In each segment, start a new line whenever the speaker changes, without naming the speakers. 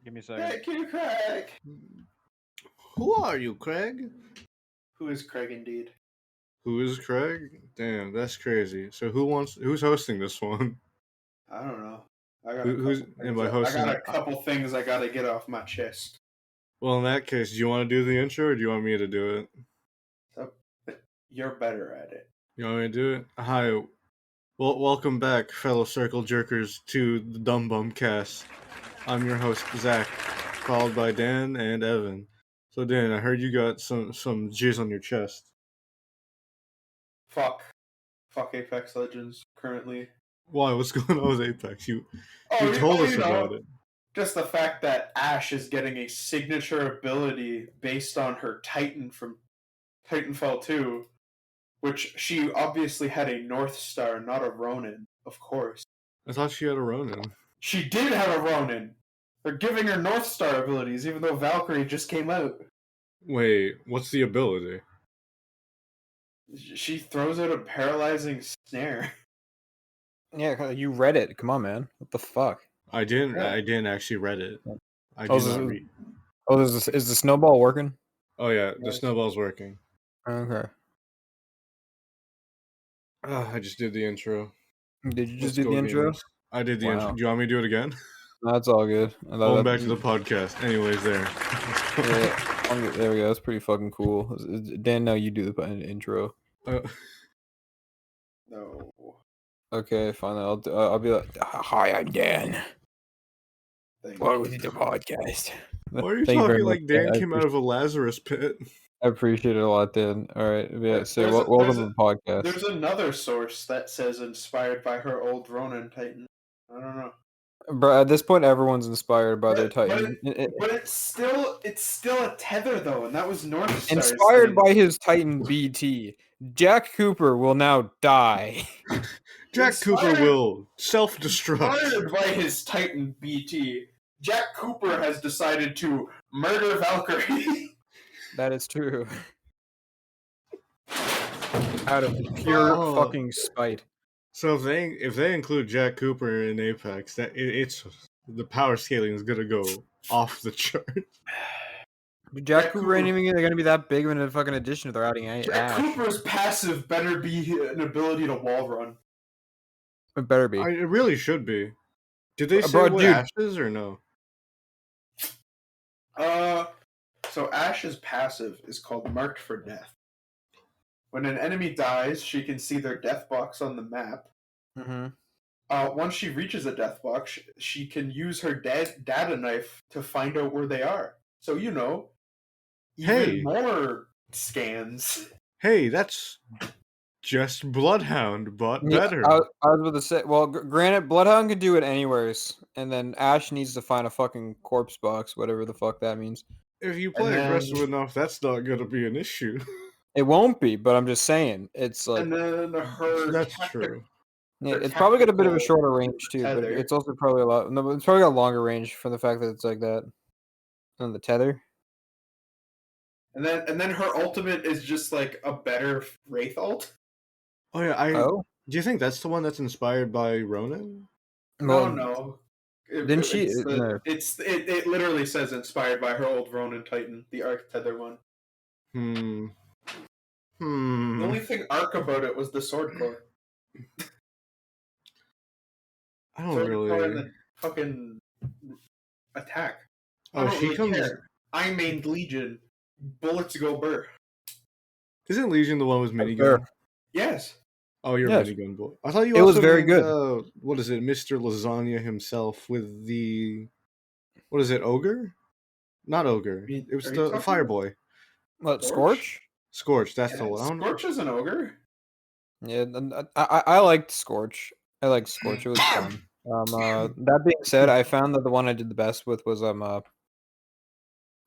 Give me a second.
Thank you, Craig.
Who are you, Craig?
Who is Craig indeed?
Who is Craig? Damn, that's crazy. So who's hosting this one?
I don't know. I got
Who's am I hosting?
I got a couple things I gotta get off my chest.
Well, in that case, do you want to do the intro or do you want me to do it?
So, you're better at it.
You want me to do it? Hi. Well, welcome back, fellow circle jerkers, to the Dumbumcast. I'm your host, Zach, followed by Dan and Evan. So, Dan, I heard you got some jizz on your chest.
Fuck Apex Legends currently.
Why? What's going on with Apex? You
you
told us about it.
Just the fact that Ashe is getting a signature ability based on her Titan from Titanfall 2, which she obviously had a North Star, not a Ronin, of course.
I thought she had a Ronin.
She did have a Ronin! They're giving her North Star abilities, even though Valkyrie just came out.
Wait, what's the ability?
She throws out a paralyzing snare.
Yeah, you read it. Come on, man. What the fuck?
I didn't.
Yeah.
I didn't actually read it. I
Oh,
did not read.
Oh, is the snowball working?
Oh yeah, the
Yes.
snowball's working.
Okay.
I just did the intro.
Did you just
Let's
do the
go,
intro?
gamers. I did the
Wow.
intro. Do you want me to do it again?
That's all good.
Going back to the podcast. Anyways, there.
Yeah, there we go. That's pretty fucking cool. Dan, no, you do the intro.
No.
Okay, fine. I'll be like, hi, I'm Dan.
Thank
Welcome
you.
to the podcast.
Why are you
Thank very
talking like
much,
Dan
I
came out of a Lazarus pit?
I appreciate it a lot, Dan. All right. Yeah. So
There's
welcome to the podcast.
There's another source that says inspired by her old Ronin Titan. I don't know.
Bro, at this point, everyone's inspired by their Titan.
But it's still a tether though, and that was North Star's
Inspired
thing.
by his Titan BT, Jack Cooper will now die.
Jack Cooper will self-destruct.
Inspired by his Titan BT, Jack Cooper has decided to murder Valkyrie.
That is true. Out of pure fucking spite.
So if they include Jack Cooper in Apex, it's the power scaling is gonna go off the chart.
Jack Cooper ain't even gonna be that big of a fucking addition if they're adding Ash.
Jack Cooper's passive better be an ability to wall run.
It better be.
It really should be. Did they say
Bro,
what
dude.
Ash is or no?
So Ash's passive is called Marked for Death. When an enemy dies, she can see their death box on the map.
Mm-hmm.
Once she reaches a death box, she can use her data knife to find out where they are. So, even more scans.
Hey, that's just Bloodhound, but
Yeah,
better.
I was about to say, well, granted, Bloodhound can do it anyways, and then Ash needs to find a fucking corpse box, whatever the fuck that means.
If you play aggressive enough, that's not gonna be an issue.
It won't be, but I'm just saying, it's like...
And then
That's true.
Yeah, it's probably got a bit of a
tactical
shorter range too, but
tether.
it's also probably a lot. No, it's probably got a longer range from the fact that it's like that. And the tether.
And then her ultimate is just like a better Wraith ult.
Oh yeah,
Oh,
do you think that's the one that's inspired by Ronin?
No.
Didn't she? No.
It literally says inspired by her old Ronin Titan, the Arc Tether one.
Hmm.
The only thing arc about it was the sword core.
I don't
Sword
really.
core and the fucking attack.
Oh, she comes.
Care. I mained Legion. Bullets go burr.
Isn't Legion the one with minigun?
Yes.
Oh, you're
Yes.
minigun boy. I thought you.
It
also
was very
made,
good.
What is it, Mr. Lasagna himself with the? What is it, ogre? Not ogre.
mean,
It was
are you
the
talking
Fireboy.
What, Scorch?
Scorch. That's the one. I don't know.
Scorch is an ogre.
Yeah, I liked Scorch. I liked Scorch. It was fun. That being said, I found that the one I did the best with was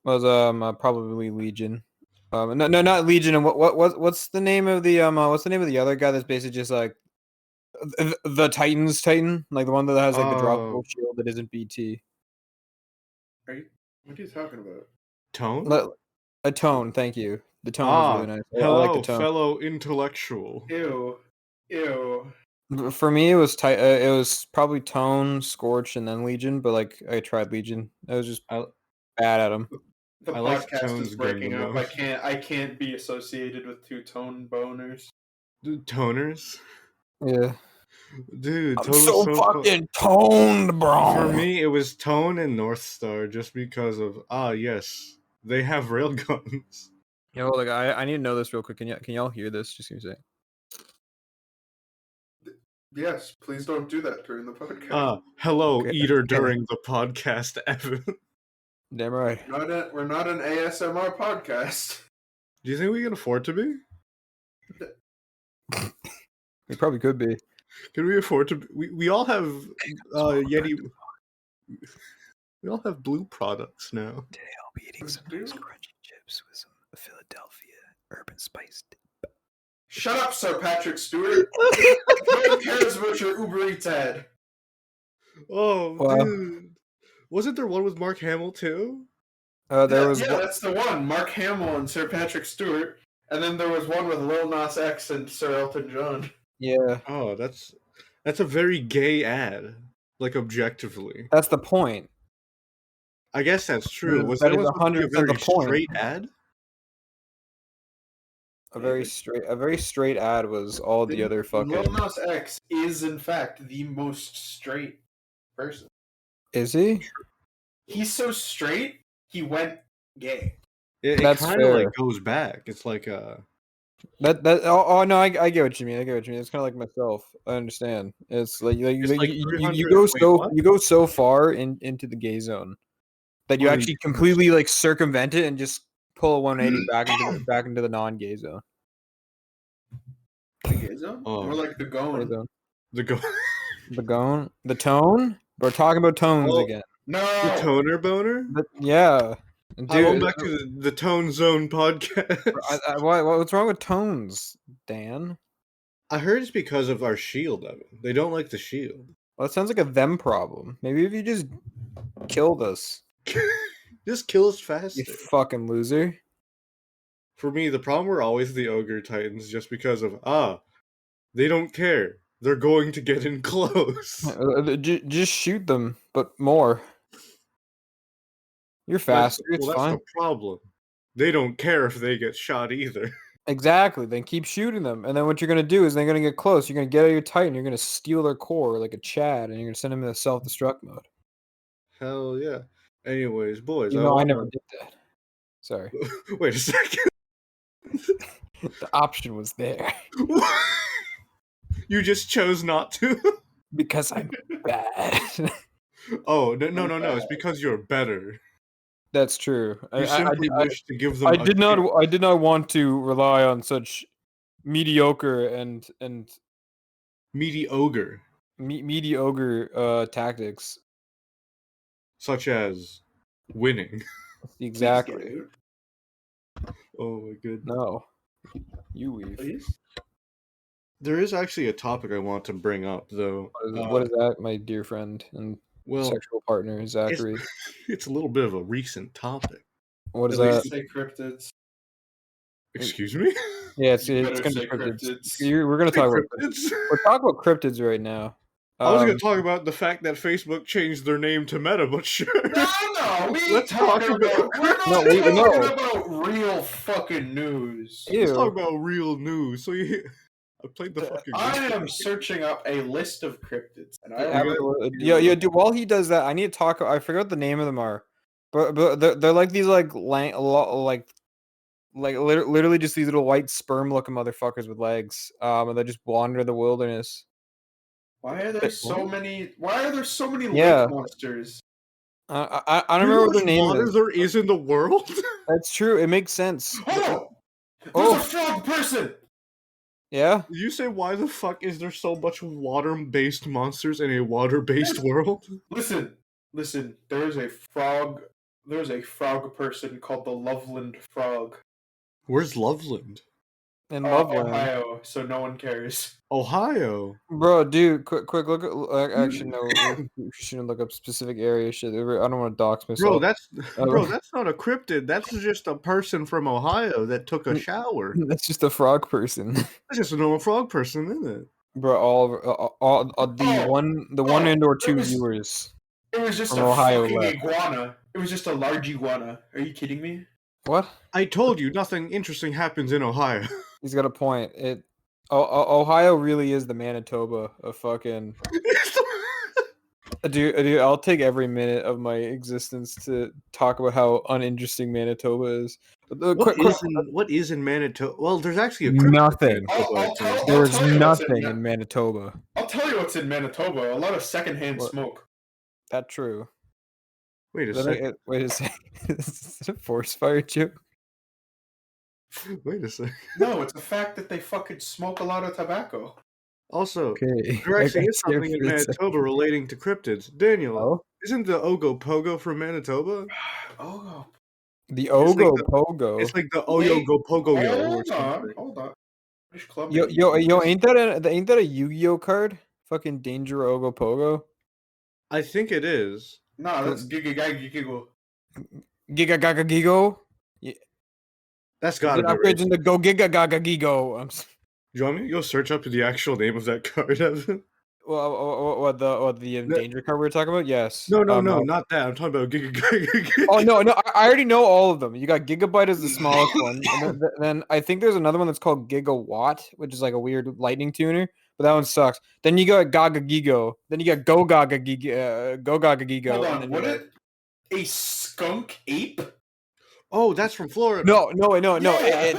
probably Legion. No, not Legion. And what's the name of the what's the name of the other guy that's basically just like the Titan's Titan, like the one that has like the droppable shield that isn't BT.
What are you talking about?
Tone.
A tone, thank you. The tone was really nice. I
Hello,
like the tone.
fellow intellectual.
Ew.
For me, it was probably Tone, Scorch, and then Legion. But like, I tried Legion. I was just
I
bad at them.
The
I liked
podcast is
Tone's gun
breaking
the
up.
most.
I can't be associated with two tone boners.
Dude, toners.
Yeah,
Dude,
I'm
Tone was
so
so fun.
fucking toned, bro.
For me, it was Tone and North Star, just because of yes, they have railguns.
Yo, like I need to know this real quick. Can y'all hear this? Just give me a sec.
Yes, please don't do that during the podcast.
Hello,
Okay.
eater during the podcast, Evan.
Damn right.
We're not an ASMR podcast.
Do you think we can afford to be?
We probably could be.
Can we afford to be? We all have Yeti. We all have blue products now.
Today I'll be eating some nice crunchy chips with some Philadelphia urban spice dip.
Shut up, Sir Patrick Stewart. No one cares about your Uber Eats ad.
Oh,
Wow.
dude. Wasn't there one with Mark Hamill too?
There was
that's the one. Mark Hamill and Sir Patrick Stewart. And then there was one with Lil Nas X and Sir Elton John.
yeah.
Oh, that's a very gay ad. Like objectively.
That's the point.
I guess that's true. Was
That
that
is
supposed to be a
100% the
very
point.
straight ad?
A very straight ad was all the other fucking.
Lil Nas X is in fact the most straight person.
Is he?
He's so straight, he went gay.
It
That's
kind of like
fair.
goes back. It's like
That oh no, I get what you mean. I get what you mean. It's kind of like myself. I understand. It's like you go so far into the gay zone that you actually completely like circumvent it and just pull a 180 back into the non-gay zone.
The gay zone? More like the
Gay
gone.
zone.
the
The tone. We're talking about tones
Oh,
again.
No.
the toner boner.
But, yeah.
Dude,
Dude,
back to the Tone Zone podcast.
what's wrong with tones, Dan?
I heard it's because of our shield of it. They don't like the shield.
Well, it sounds like a them problem. Maybe if you just killed us,
Just kill us faster.
you fucking loser.
For me, the problem were always the Ogre Titans, just because of they don't care. They're going to get in close.
Just shoot them, but more. You're faster. It's
that's
fine.
the problem. They don't care if they get shot either.
Exactly. Then keep shooting them, and then what you're gonna do is they're gonna get close. You're gonna get out your Titan. You're gonna steal their core like a Chad, and you're gonna send them into self-destruct mode.
Hell yeah. Anyways, boys.
I never did that. Sorry.
Wait a second.
The option was there
You just chose not to?
because I'm bad.
Oh, no. It's because you're better.
That's true.
You simply wish to give them
I did not want to rely on such mediocre and
mediocre.
mediocre tactics.
Such as winning.
Exactly.
Oh my goodness.
No. You leave.
Please?
There is actually a topic I want to bring up, though.
What is that, my dear friend and sexual partner, Zachary?
It's a little bit of a recent topic.
What is
At
that?
least say cryptids.
Excuse me?
Yeah, it's
You
gonna
better
be
say
cryptids.
cryptids.
We're gonna talk about
Cryptids?
we're talking about cryptids right now.
I was going to talk about the fact that Facebook changed their name to Meta, but sure.
No, we
Let's
talking
talk
about. We're not talking about real fucking news.
Let's talk about real news. So I played the fucking.
I am searching up a list of cryptids, and
yeah, dude. While he does that, I need to talk. I forgot what the name of them are, but they're like these literally just these little white sperm-looking motherfuckers with legs. And they just wander the wilderness.
Why are there so many? Why are there so many
Yeah.
lake monsters?
I don't remember what their name is.
There is in the world.
That's true. It makes sense.
Oh, there's a frog person.
Yeah.
Did you say why the fuck is there so much water-based monsters in a water-based world?
Listen. There's a frog person called the Loveland Frog.
Where's Loveland?
In Loveland,
Ohio, so no one cares.
Ohio,
Oh.
bro, dude, quick look at. Actually, no, we shouldn't look up specific area. Shit, I don't want to dox myself.
Bro, that's not a cryptid. That's just a person from Ohio that took a shower.
That's just a frog person.
That's just a normal frog person, isn't it?
Bro, the one and or two viewers
It was just
from
a
Ohio
fucking
left.
iguana. It was just a large iguana. Are you kidding me?
What?
I told you nothing interesting happens in Ohio.
He's got a point. Ohio really is the Manitoba of fucking. Dude, I'll take every minute of my existence to talk about how uninteresting Manitoba is.
What is in Manitoba? Well, there's actually a cryptid in
Nothing.
Manitoba, I think.
There is
tell you what's
nothing in Manitoba.
I'll tell you what's in Manitoba. A lot of secondhand
What?
smoke.
That's true.
Wait a second.
Wait a second. Is it a forest fire joke?
Wait a second.
No, it's the fact that they fucking smoke a lot of tobacco.
Also,
Okay.
there actually
I
is
got
something
scared
in
for a second.
Manitoba relating to cryptids. Daniel,
Oh?
isn't the Ogopogo from Manitoba?
Oh,
The
It's like
Ogopogo.
It's like the
Wait,
Oyogopogoyo or
hold
something.
on, hold on. British Columbia.
Yo, ain't that a Yu-Gi-Oh card? Fucking Danger Ogopogo.
I think it is.
No, that's Giga.
Giga Gaga Gigo.
That's gotta
Then
be right.
upgrades into Go Giga Gaga Gigo.
Do you want me to go search up the actual name of that card, Evan?
What the Danger card we were talking about? Yes.
No, not that. I'm talking about Giga.
Oh no, I already know all of them. You got Gigabyte as the smallest one, and then I think there's another one that's called Gigawatt, which is like a weird lightning tuner, but that one sucks. Then you got Gaga Gigo. Then you got Go Gaga Gigo.
Hold
and
on,
then
what it? A skunk ape?
Oh, that's from Florida.
No,
Yeah.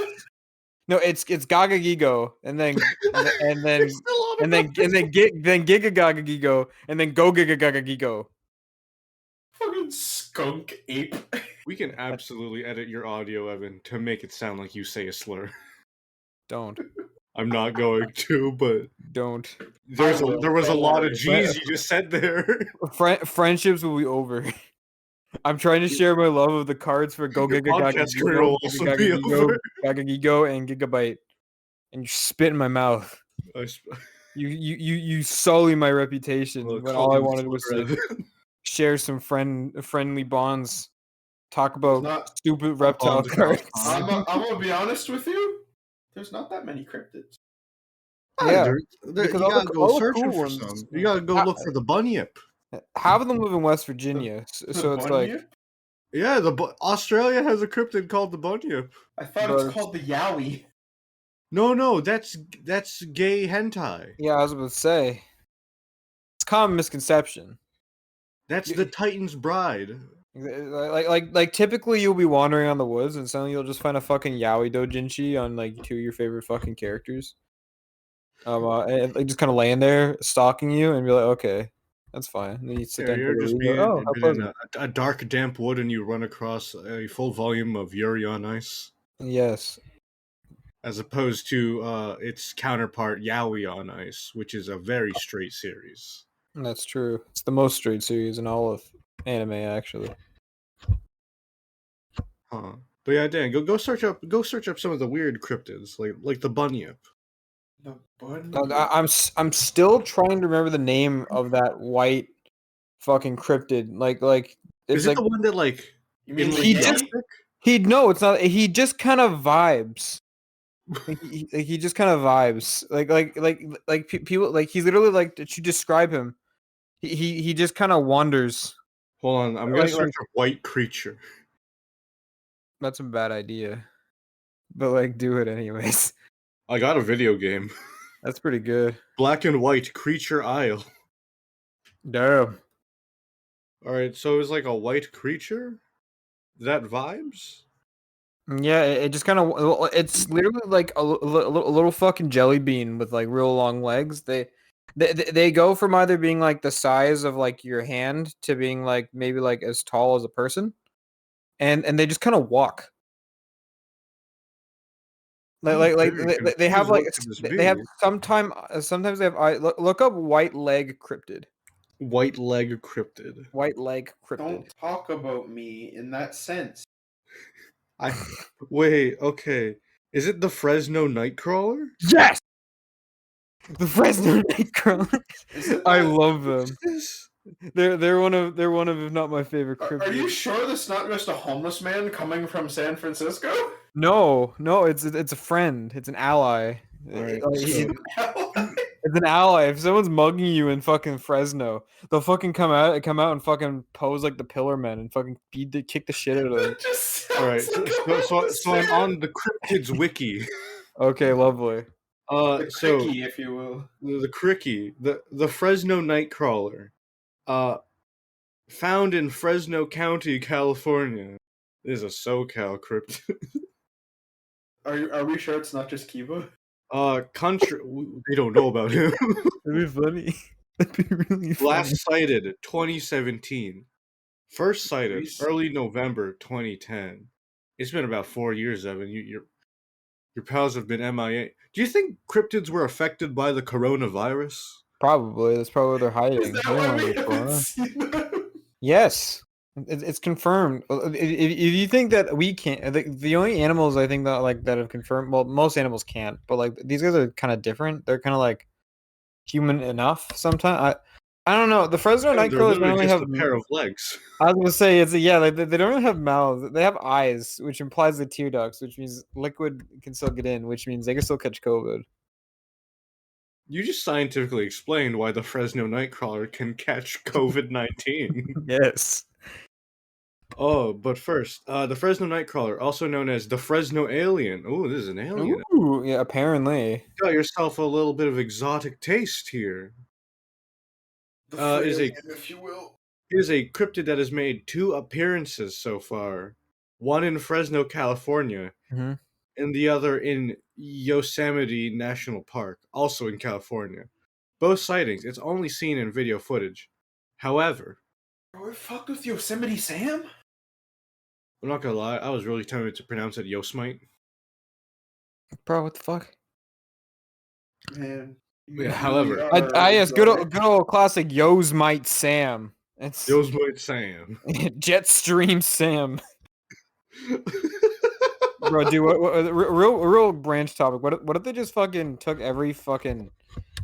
it's Gaga Gigo, and then
They're still on about this.
then Giga Gaga Gigo, and then Go Giga Gaga Gigo.
Fucking skunk ape.
We can absolutely edit your audio, Evan, to make it sound like you say a slur.
Don't
I'm not going to, but
don't.
there was a
Don't
lot
worry.
of G's you just said there.
Friendships will be over. I'm trying to share my love of the cards for Go
Your
Giga Gaga
podcast career will also be over.
Gaga Gigo, and Gigabyte, and you spit in my mouth.
I sp-
You sully my reputation
well,
when
call
all I
me
wanted was
slur,
to
Evan.
share some friendly bonds. Talk
There's
about
not.
stupid reptile
bonds across
cards.
time.
I'm gonna be honest with you. There's not that many cryptids.
Yeah,
You
because
gotta go
all the
searching
cool
for
ones-
some. You gotta go look for the bunyip.
Half of them live in West Virginia, so it's like,
bunyip?
Yeah, Australia has a cryptid called the bunyip.
I thought
But-
it's called the yowie.
No, that's gay hentai.
yeah, I was about to say, it's a common misconception.
That's the Titan's bride.
Like typically you'll be wandering on the woods and suddenly you'll just find a fucking yaoi doujinshi on like two of your favorite fucking characters. And, like, just kind of laying there stalking you and be like, okay, that's fine. And then you sit
Yeah,
down.
you're
take a
just
read,
being,
how
in
pleasant.
a dark, damp wood, and you run across a full volume of Yuri on Ice,
Yes,
as opposed to its counterpart Yaoi on Ice, which is a very straight series.
that's true. It's the most straight series in all of anime, actually.
Huh? But yeah, Dan, go search up some of the weird cryptids, like the bunyip.
The bunyip.
I'm still trying to remember the name of that white fucking cryptid. Like it's
Is it
like
the one that like
You mean the
he
yeti?
just- no, it's not. He just kind of vibes. He just kind of vibes. People like he's literally like to describe him. He just kind of wanders.
Hold on, I'm gonna
Like-
search up white creature.
That's a bad idea, but like do it anyways.
I got a video game.
That's pretty good.
Black and white creature isle.
Damn.
All right, so it's like a white creature. That vibes.
Yeah, it just kind of it's literally like a little fucking jelly bean with like real long legs. They go from either being like the size of like your hand to being like maybe like as tall as a person, and they just kind of walk. They have like they have sometimes they have look up white leg cryptid.
White leg cryptid.
White leg cryptid.
Don't talk about me in that sense.
Wait, okay. Is it the Fresno Nightcrawler?
Yes. The Fresno Nightcrawler.
Is it
I
that-
love them.
What's this?
They're one of if not my favorite cryptids.
Are you sure this is not just a homeless man coming from San Francisco?
No, it's a friend. It's an ally.
Alright,
Like,
so-
It's an ally. If someone's mugging you in fucking Fresno, they'll fucking come out and fucking pose like the Pillar Men and fucking kick the shit out of them.
That just
All right,
sounds like
so I'm on the cryptids wiki.
Okay, lovely.
the
So
cricky, if you will.
the cricky, the Fresno nightcrawler, found in Fresno County, California. This is a SoCal cryptid.
Are we sure it's not just Kiba?
Country. They don't know about him.
That'd be funny. That'd be really funny.
Last sighted 2017. First sighted
Recent.
early November 2010. It's been about 4 years, Evan. Your pals have been MIA. Do you think cryptids were affected by the coronavirus?
Probably. That's probably where they're hiding.
Is that
They don't
why
wanna
we
get
haven't
corona.
seen them?
Yes, it's confirmed. If you think that we can't, the only animals I think that have confirmed. Well, most animals can't, but like these guys are kind of different. They're kind of like human enough. Sometimes I don't know. The Fresno
They're
nightcrawlers don't
literally
really
just
have.
a pair of legs.
I was gonna say like they don't really have mouths. They have eyes, which implies the tear ducts, which means liquid can still get in, which means they can still catch COVID.
You just scientifically explained why the Fresno nightcrawler can catch COVID-19.
Yes.
Oh, but first, the Fresno nightcrawler, also known as the Fresno alien. Oh, this is an alien.
Ooh, yeah. Apparently.
Got yourself a little bit of exotic taste here.
The
Is a
Freudian, if you will.
is a cryptid that has made 2 appearances so far. One in Fresno, California,
Mm-hmm.
and the other in Yosemite National Park, also in California. Both sightings, it's only seen in video footage. However,
Bro, we fucked with Yosemite Sam?
I'm not gonna lie, I was really tempted to pronounce it Yosemite.
Bro, what the fuck?
Man.
Yeah, however,
Yes, good old classic Yosemite Sam. It's
Yosemite Sam.
Jetstream Sam. Bro, dude, what real branch topic. What if they just fucking took every fucking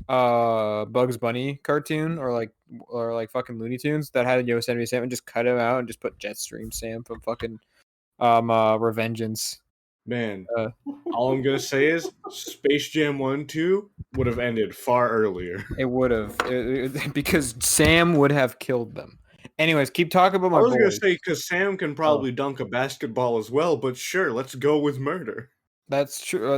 Bugs Bunny cartoon or like fucking Looney Tunes that had Yosemite Sam and just cut him out and just put Jetstream Sam from fucking Revengeance.
Man, all I'm gonna say is Space Jam 1-2 would have ended far earlier.
It would have because Sam would have killed them. Anyways, keep talking about my
I was gonna
boys.
say, because Sam can probably dunk a basketball as well, but sure, let's go with murder.
That's true.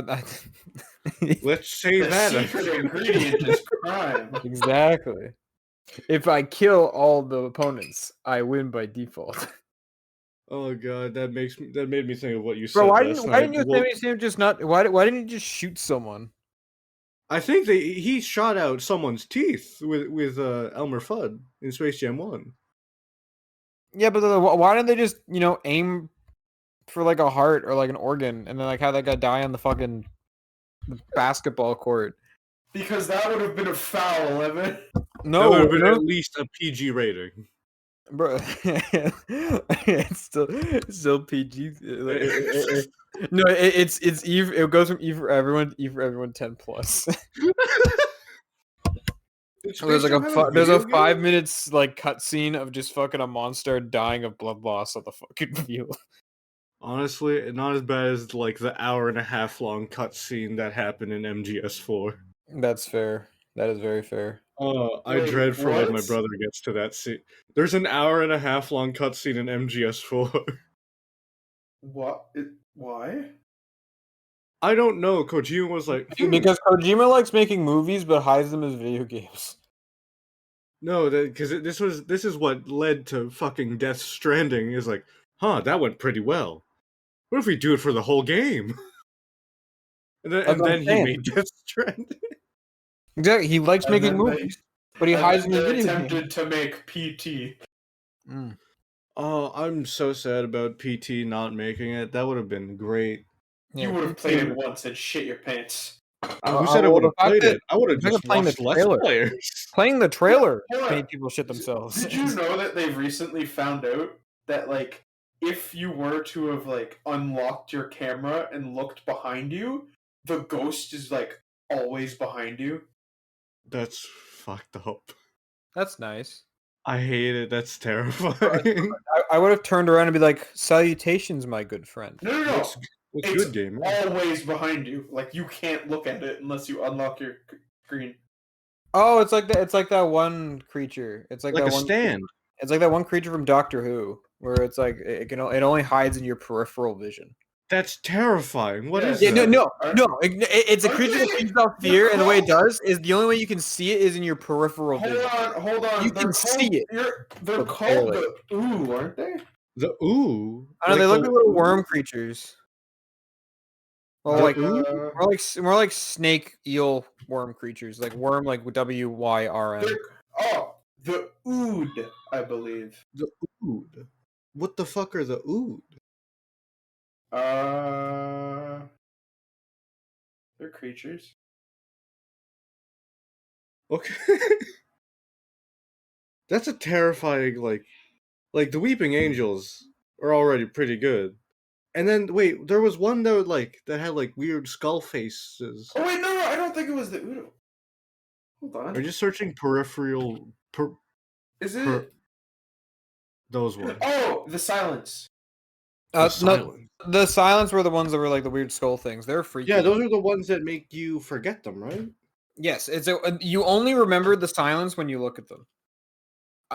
Let's say
The
that.
secret ingredient is crime.
Exactly. If I kill all the opponents, I win by default.
Oh god, that made me think of what you said.
Bro, why
last
didn't
night.
Yosemite Sam just not? Why didn't he just shoot someone?
I think he shot out someone's teeth with Elmer Fudd in Space Jam 1.
Yeah, but why didn't they just aim for like a heart or like an organ and then like have that guy die on the fucking basketball court?
Because that would have been a foul, Evan.
That would have been at least a PG rating.
Bro, it's still PG. No, it's E. It goes from E for everyone 10 plus. There's like there's a 5 minutes like cutscene of just fucking a monster dying of blood loss on the fucking field.
Honestly, not as bad as like the 1.5 hour long cutscene that happened in MGS4.
That's fair. That is very fair.
I dread for when my
what?
brother gets to that scene. There's an 1.5 hour long cutscene in MGS4.
What? Why?
I don't know. Kojima was like,
Because Kojima likes making movies but hides them as video games.
no, because this is what led to fucking Death Stranding. Is like, that went pretty well. What if we do it for the whole game? And then he made Death Stranding.
Exactly, he likes making movies, but he hides them in video games.
Attempted to make PT.
Oh, I'm so sad about PT not making it. That would have been great.
You would have played it once and shit your pants.
Who said I would have played it? I would have just
playing the
watched
trailer.
Let's Players.
Playing the trailer
Hold on.
made people shit themselves.
Did you know that they've recently found out that like if you were to have like unlocked your camera and looked behind you, the ghost is like always behind you?
That's fucked up.
That's nice.
I hate it. That's terrifying.
I would have turned around and be like, "Salutations, my good friend."
No.
What's
It's
good, gamer?
always behind you. Like you can't look at it unless you unlock your screen.
Oh, it's like that one creature. It's like
Like
that
a
one.
stand.
It's like that one creature from Doctor Who, where it's like it only hides in your peripheral vision.
That's terrifying. What is
Yes.
Yeah,
that?
no. It's a
Aren't
creature that
they-
feeds off
they're
fear, and the way it
called-
does is the only way you can see it is in your peripheral vision.
Hold on.
You
They're
can
called,
see it,
They're
but
called
barely.
the Ooh, aren't they?
The ooh.
I know they look
the
like little
ooh?
worm creatures. Well,
The
like
ooh?
more like snake eel worm creatures, like worm like WYRM.
The Ood, I believe.
The ood. What the fuck are the ood?
They're creatures.
Okay. That's a terrifying like the weeping angels are already pretty good. And then wait, there was one that had like weird skull faces.
Oh wait, no, I don't think it was the Ood. Hold on.
Are you searching peripheral
Is
per
it?
those ones?
Oh, the silence.
The
No,
silent.
the silence were the ones that were like the weird skull things. They're freaky.
Yeah, those are the ones that make you forget them, right?
Yes, you only remember the silence when you look at them.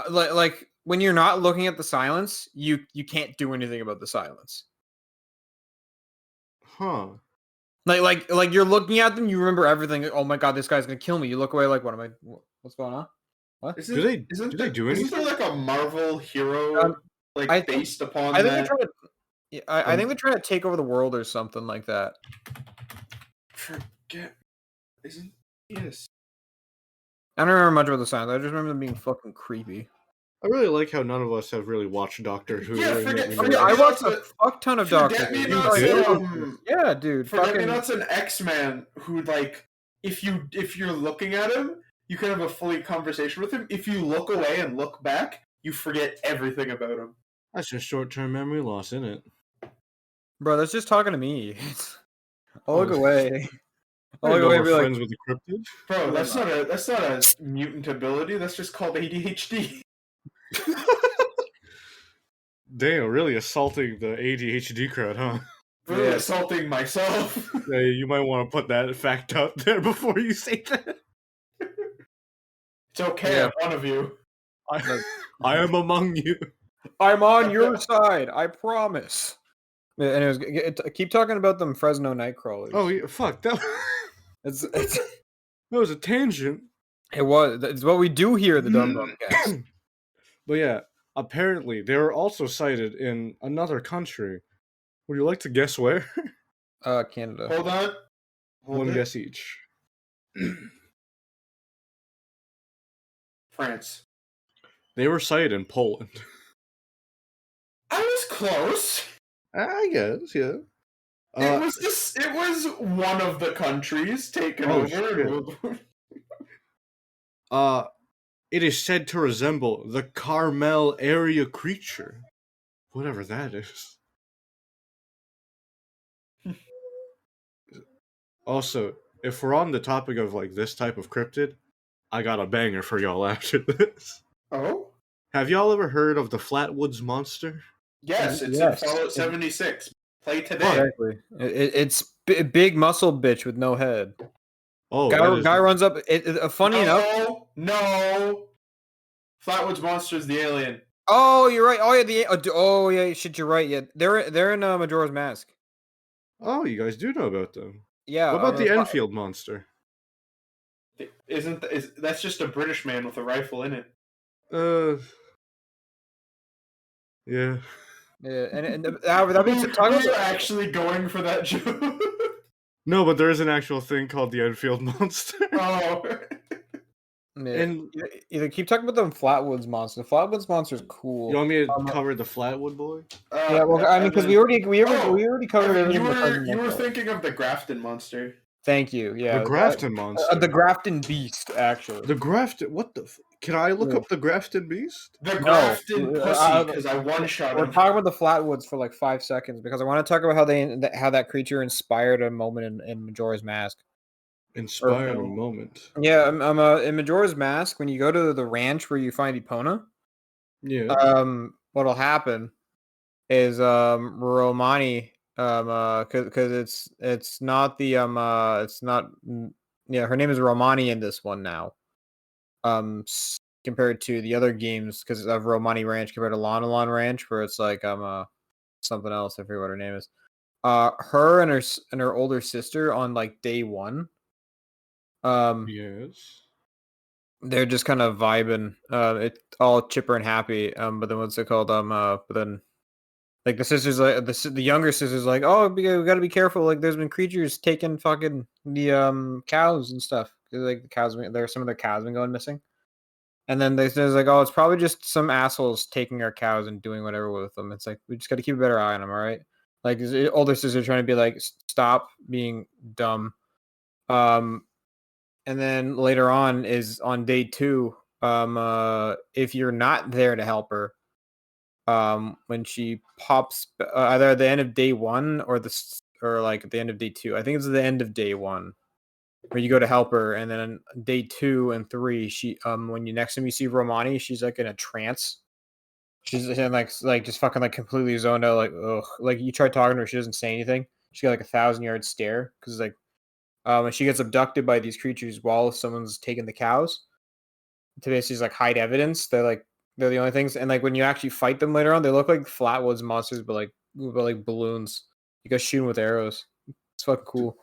Like when you're not looking at the silence, you can't do anything about the silence.
Huh.
Like you're looking at them, you remember everything. Oh my god, this guy's gonna kill me. You look away, like what's going on? What?
Isn't,
Do they
isn't
do
Isn't there
anything?
like a Marvel hero
I think-
based upon
I think
that?
they're trying to. Yeah, I think they're trying to take over the world or something like that.
Forget. Isn't yes.
I don't remember much about the silence. I just remember them being fucking creepy.
I really like how none of us have really watched Doctor Who.
Yeah,
and
forget-
we
forget-
know
I
that.
watched
Forget-me-nots
a fuck ton of Doctor Who.
Forget-me-nots,
did?
Yeah, dude.
Forget-me-nots an X-Man who like if you're looking at him, you can have a fully conversation with him. If you look away and look back, you forget everything about him.
That's just short-term memory loss, isn't it?
Bro, that's just talking to me. I'll
Oh,
look away.
I
I'll look
know
away
we're
and be like,
friends with the cryptid.
Bro,
No,
that's not a mutant ability. That's just called ADHD.
Damn, really assaulting the ADHD crowd, huh?
Really
Yeah.
assaulting myself.
Yeah, you might want to put that fact out there before you say that.
It's okay,
Yeah.
I'm one of you.
I am among you.
I'm on your side. I promise. Yeah, anyways, keep talking about them Fresno Nightcrawlers.
Oh, yeah, fuck. That
It's
was a tangent.
it's what we do here at the Dumbumcast.
But yeah, apparently they were also sighted in another country. Would you like to guess where?
Canada.
Hold on.
One
it.
guess each.
France.
They were sighted in Poland.
I was close.
I guess, yeah.
It was one of the countries taken
Oh,
over.
It is said to resemble the Carmel area creature. Whatever that is. Also, if we're on the topic of like this type of cryptid, I got a banger for y'all after this.
Oh?
Have y'all ever heard of the Flatwoods monster?
Yes, it's
Yes.
in Fallout 76. Play today.
Exactly. It's big muscle bitch with no head.
Oh,
Guy runs up. Funny enough.
No. Flatwoods Monster is the alien.
Oh, you're right. Oh yeah. Shit, you're right. Yeah, they're in Majora's Mask.
Oh, you guys do know about them.
Yeah.
What about the Enfield monster?
That's just a British man with a rifle in it.
Yeah.
Yeah, and that means
You're actually going for that joke.
No, but there is an actual thing called the Enfield monster.
Oh.
Yeah.
And
Either keep talking about the Flatwoods monster. The Flatwoods monster is cool.
you want me to cover the Flatwood boy?
Yeah, well, I mean, because we already covered
Evan,
everything.
you were thinking of the Grafton monster.
Thank you. Yeah,
The Grafton monster.
the Grafton beast, actually.
The Grafton. What the? Can I look up the Grafton beast?
The Grafton pussy, because I one-shot
We're
him.
talking about the Flatwoods for like 5 seconds because I want to talk about how that creature inspired a moment in Majora's Mask.
Inspired a moment.
Yeah, in Majora's Mask, when you go to the ranch where you find Epona,
Yeah.
What'll happen is Romani, because it's not the it's not, yeah, her name is Romani in this one now. Compared to the other games because of Romani Ranch compared to Lon Ranch, where it's like something else. I forget what her name is. Her and her older sister on like day one.
Yes.
They're just kind of vibing. It's all chipper and happy. But then what's it called? But then like the sisters, like the younger sister's like, oh, we got to be careful. Like there's been creatures taking fucking the cows and stuff. 'Cause, like the cows, some of their cows been going missing. And then there's like, oh, it's probably just some assholes taking our cows and doing whatever with them. It's like we just got to keep a better eye on them, all right? Like his older sister trying to be like, stop being dumb. And then later on is on day 2. If you're not there to help her, when she pops either at the end of day 1 or like at the end of day 2. I think it's the end of day 1 where you go to help her, and then on day 2 and 3, she when you next time you see Romani, she's like in a trance. She's in like just fucking like completely zoned out, like ugh. Like you try talking to her, she doesn't say anything. She got like 1,000-yard stare because like when she gets abducted by these creatures while someone's taking the cows to basically like hide evidence. They're the only things, and like when you actually fight them later on, they look like Flatwoods monsters, but like balloons. You go shooting with arrows. It's fucking cool.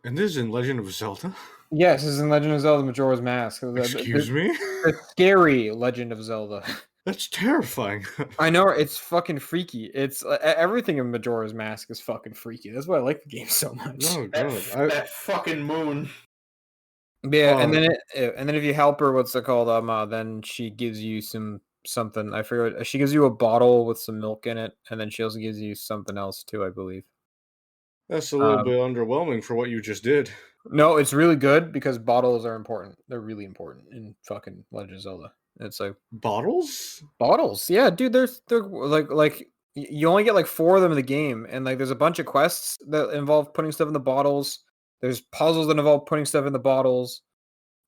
And this is in Legend of Zelda?
Yes, this is in Legend of Zelda Majora's Mask.
Excuse me?
The scary Legend of Zelda.
That's terrifying.
I know, it's fucking freaky. It's everything in Majora's Mask is fucking freaky. That's why I like the game so much.
Oh god.
That fucking moon.
Yeah, and then if you help her, what's it called? Then she gives you something. I forget. She gives you a bottle with some milk in it, and then she also gives you something else too, I believe.
That's a little bit underwhelming for what you just did.
No, it's really good because bottles are important. They're really important in fucking Legend of Zelda. It's like
Bottles?
bottles. Yeah, dude, they're like you only get like 4 of them in the game, and like there's a bunch of quests that involve putting stuff in the bottles. There's puzzles that involve putting stuff in the bottles.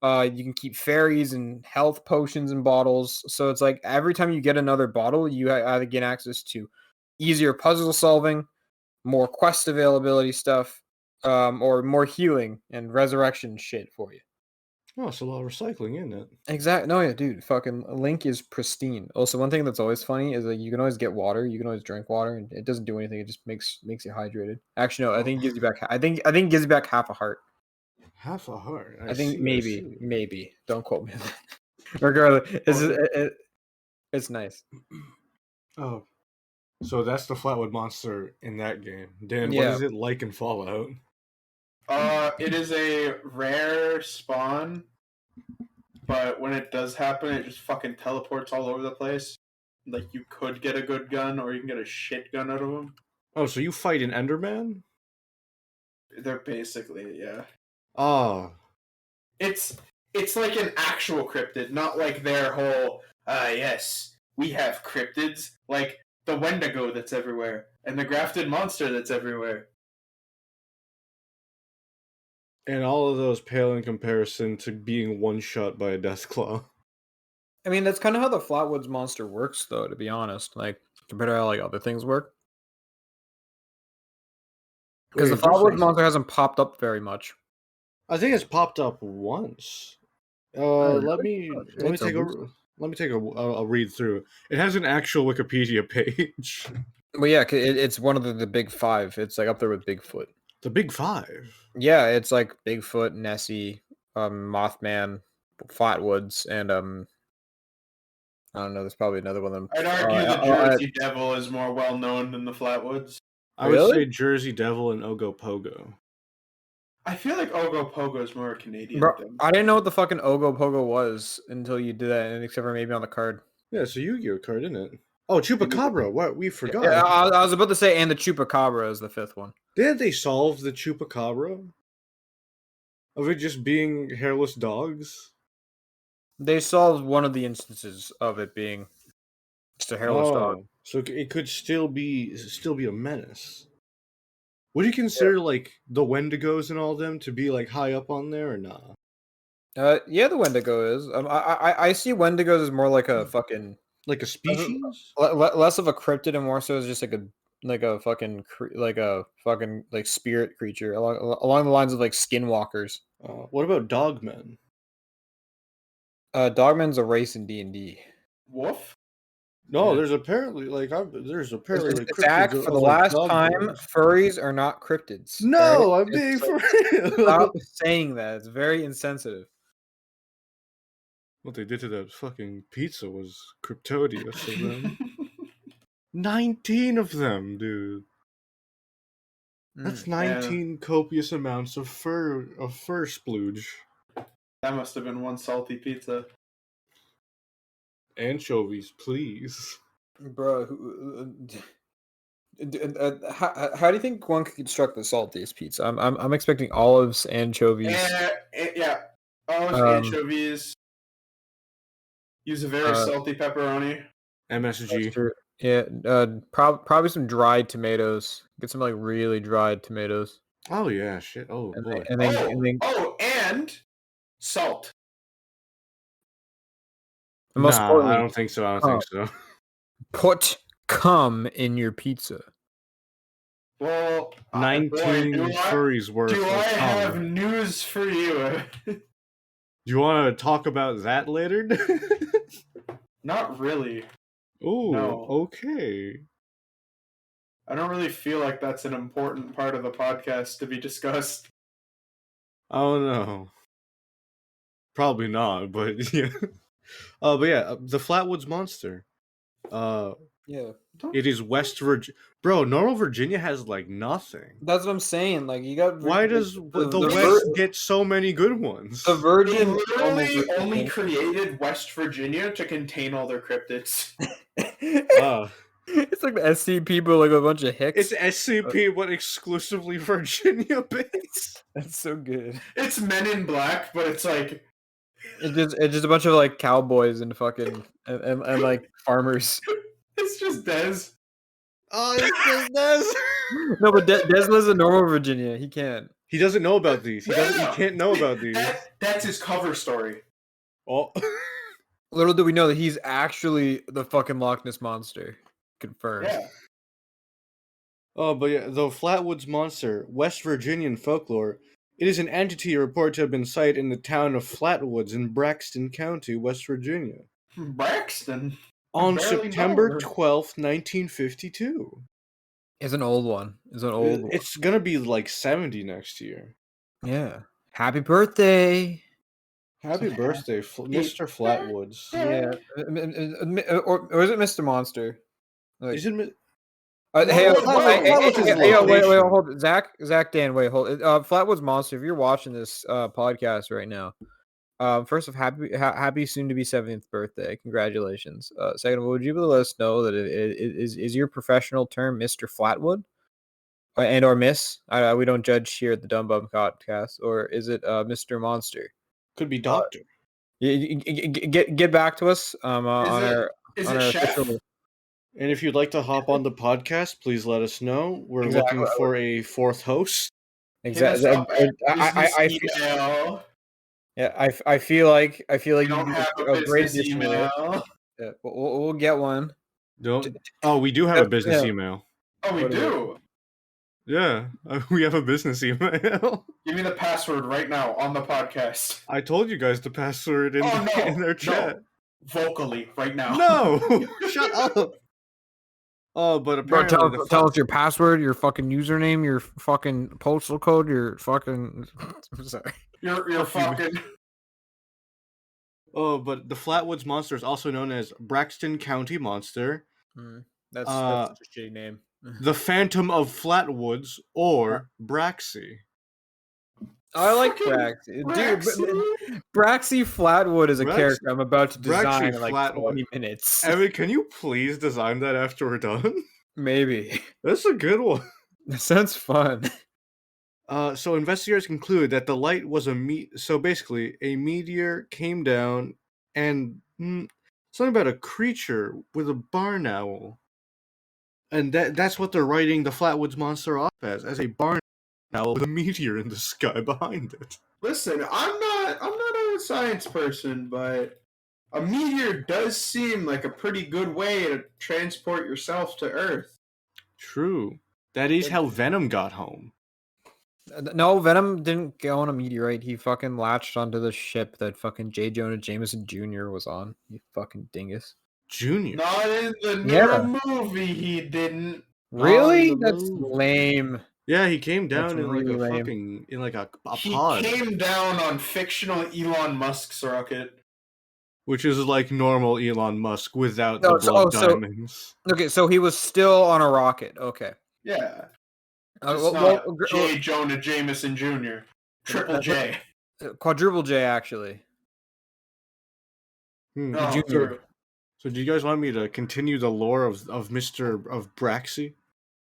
You can keep fairies and health potions in bottles. So it's like every time you get another bottle, you either get access to easier puzzle solving, more quest availability stuff, or more healing and resurrection shit for you.
Oh, it's a lot of recycling, isn't it?
Exactly. No, yeah, dude. Fucking Link is pristine. Also, one thing that's always funny is that you can always get water. You can always drink water, and it doesn't do anything. It just makes you hydrated. Actually, no. I think it gives you back. I think it gives you back half a heart.
Half a heart.
I think maybe. Don't quote me on that. Regardless, it's nice.
Oh, so that's the Flatwood monster in that game. Dan,
Yeah.
what is it like in Fallout?
It is a rare spawn, but when it does happen, it just fucking teleports all over the place. Like, you could get a good gun, or you can get a shit gun out of them.
Oh, so you fight an Enderman?
They're basically, yeah.
Oh.
It's like an actual cryptid, not like their whole, yes, we have cryptids, like the Wendigo that's everywhere, and the grafted monster that's everywhere.
And all of those pale in comparison to being one-shot by a Deathclaw.
I mean, that's kind of how the Flatwoods monster works, though. To be honest, like compared to how like other things work, because the Flatwoods monster hasn't popped up very much.
I think it's popped up once. Let me take a read through. It has an actual Wikipedia page.
Well, yeah, it's one of the big 5. It's like up there with Bigfoot.
The big 5.
Yeah, it's like Bigfoot, Nessie, Mothman, Flatwoods, and I don't know. There's probably another one of them.
I'd argue the Jersey Devil is more well known than the Flatwoods.
I would say Jersey Devil and Ogopogo.
I feel like Ogopogo is more Canadian.
Bro, I didn't know what the fucking Ogopogo was until you did that, except for maybe on the card.
Yeah, it's a Yu-Gi-Oh card, isn't it? Oh, Chupacabra. What? We forgot.
Yeah, I was about to say, and the Chupacabra is the 5th one.
Didn't they solve the Chupacabra? Of it just being hairless dogs?
They solved one of the instances of it being just a hairless dog.
So it could still be a menace. Would you consider like the Wendigos and all them to be like high up on there or not?
Yeah, the Wendigo is. I see Wendigos as more like a fucking
like a species,
less of a cryptid and more so as just like a fucking like spirit creature along the lines of like skinwalkers.
What about dogmen?
Dogman's a race in D&D.
Wolf?
No,
Yeah.
there's apparently like cryptids
Zach,
of
for the
like
last
dog
time,
boys.
furries are not cryptids.
No,
alright?
I'm being
It's
for
like,
real.
stop saying that. It's very insensitive.
What they did to that fucking pizza was cryptodious of them. 19 of them, dude. That's 19 copious amounts of fur splooge.
That must have been one salty pizza.
Anchovies, please.
Bro, how do you think one could construct the saltiest pizza? I'm expecting olives, anchovies.
Yeah. Olives, anchovies. Use a very salty pepperoni.
MSG.
Yeah, probably some dried tomatoes. Get some like really dried tomatoes.
Oh yeah, shit. Oh boy.
And salt.
And most
Nah,
importantly,
I don't think so. I don't think so.
put cum in your pizza.
Well,
19 furries worth.
Do I have news for you?
Do you want to talk about that later?
Not really.
Oh,
No.
okay.
I don't really feel like that's an important part of the podcast to be discussed.
Oh no. Probably not, but yeah. But yeah, the Flatwoods monster.
Yeah.
It is West Virginia. Bro, Normal Virginia has like nothing.
That's what I'm saying. Like you got.
Why does the West get so many good ones?
The Virgin
literally only created West Virginia to contain all their cryptids.
It's like the SCP, but like a bunch of hicks.
It's SCP, but exclusively Virginia based.
That's so good.
It's Men in Black, but it's like
it's just a bunch of like cowboys and fucking and like farmers.
It's just Dez.
Oh, it's just Dez.
No, but Dez lives in Normal Virginia. He can't.
He doesn't know about these. He can't know about these.
That's his cover story.
Oh.
Little do we know that he's actually the fucking Loch Ness monster. Confirmed.
Yeah.
Oh, but yeah, the Flatwoods monster, West Virginian folklore. It is an entity reported to have been sighted in the town of Flatwoods in Braxton County, West Virginia.
Braxton?
On September 12th, 1952.
It's an old one.
It's gonna be like 70 next year.
Yeah. Happy birthday.
Happy birthday, Mr. Flatwoods.
Yeah. Or is it Mr. Monster? Like,
is it?
Hey, wait, hold it. Zach, Dan, wait, hold it. Flatwoods Monster, if you're watching this podcast right now, first off, happy soon to be 70th birthday. Congratulations. Second of all, would you be able to let us know that is your professional term Mr. Flatwood? And or Miss? We don't judge here at the Dumbumcast. Or is it Mr. Monster?
Could be Doctor.
Get back to us on our official.
And if you'd like to hop on the podcast, please let us know. We're looking for a fourth host.
Exactly. I feel like you
don't have
a great email. Yeah, we'll get one.
We do have a business email.
Oh, we do.
Yeah, we have a business email.
Give me the password right now on the podcast.
I told you guys the password in their chat.
No. Vocally, right now.
No, shut up. Oh, but apparently,
tell us your password, your fucking username, your fucking postal code, your fucking. I'm sorry.
Your fucking.
Oh, but the Flatwoods monster is also known as Braxton County Monster.
That's a shitty name.
The Phantom of Flatwoods, or Braxxy.
I like Braxxy. Dude, Braxxy Flatwood is a character I'm about to design in like 20 minutes.
Evan, can you please design that after we're done?
Maybe.
That's a good one.
That sounds fun.
So investigators conclude that the light was so basically, a meteor came down and something about a creature with a barn owl. And that's what they're writing the Flatwoods monster off as a barn owl with a meteor in the sky behind it.
Listen, I'm not a science person, but a meteor does seem like a pretty good way to transport yourself to Earth.
True. That is how Venom got home.
No, Venom didn't go on a meteorite. He fucking latched onto the ship that fucking J. Jonah Jameson Jr. was on. You fucking dingus.
Junior.
Not in the
Yeah.
new movie, he didn't.
Really?
On the
That's
move.
lame.
Yeah, he came
That's
down in like
really
a
lame.
fucking a
He
pod,
came down on fictional Elon Musk's rocket.
which is like normal Elon Musk without
No,
the blood diamonds.
Okay, so he was still on a rocket. Okay.
Yeah.
Uh,
Just
well,
not J. Jonah Jameson Jr. Triple J.
Quadruple J, actually.
Hmm.
Oh,
Junior.
true.
So do you guys want me to continue the lore of Braxxy?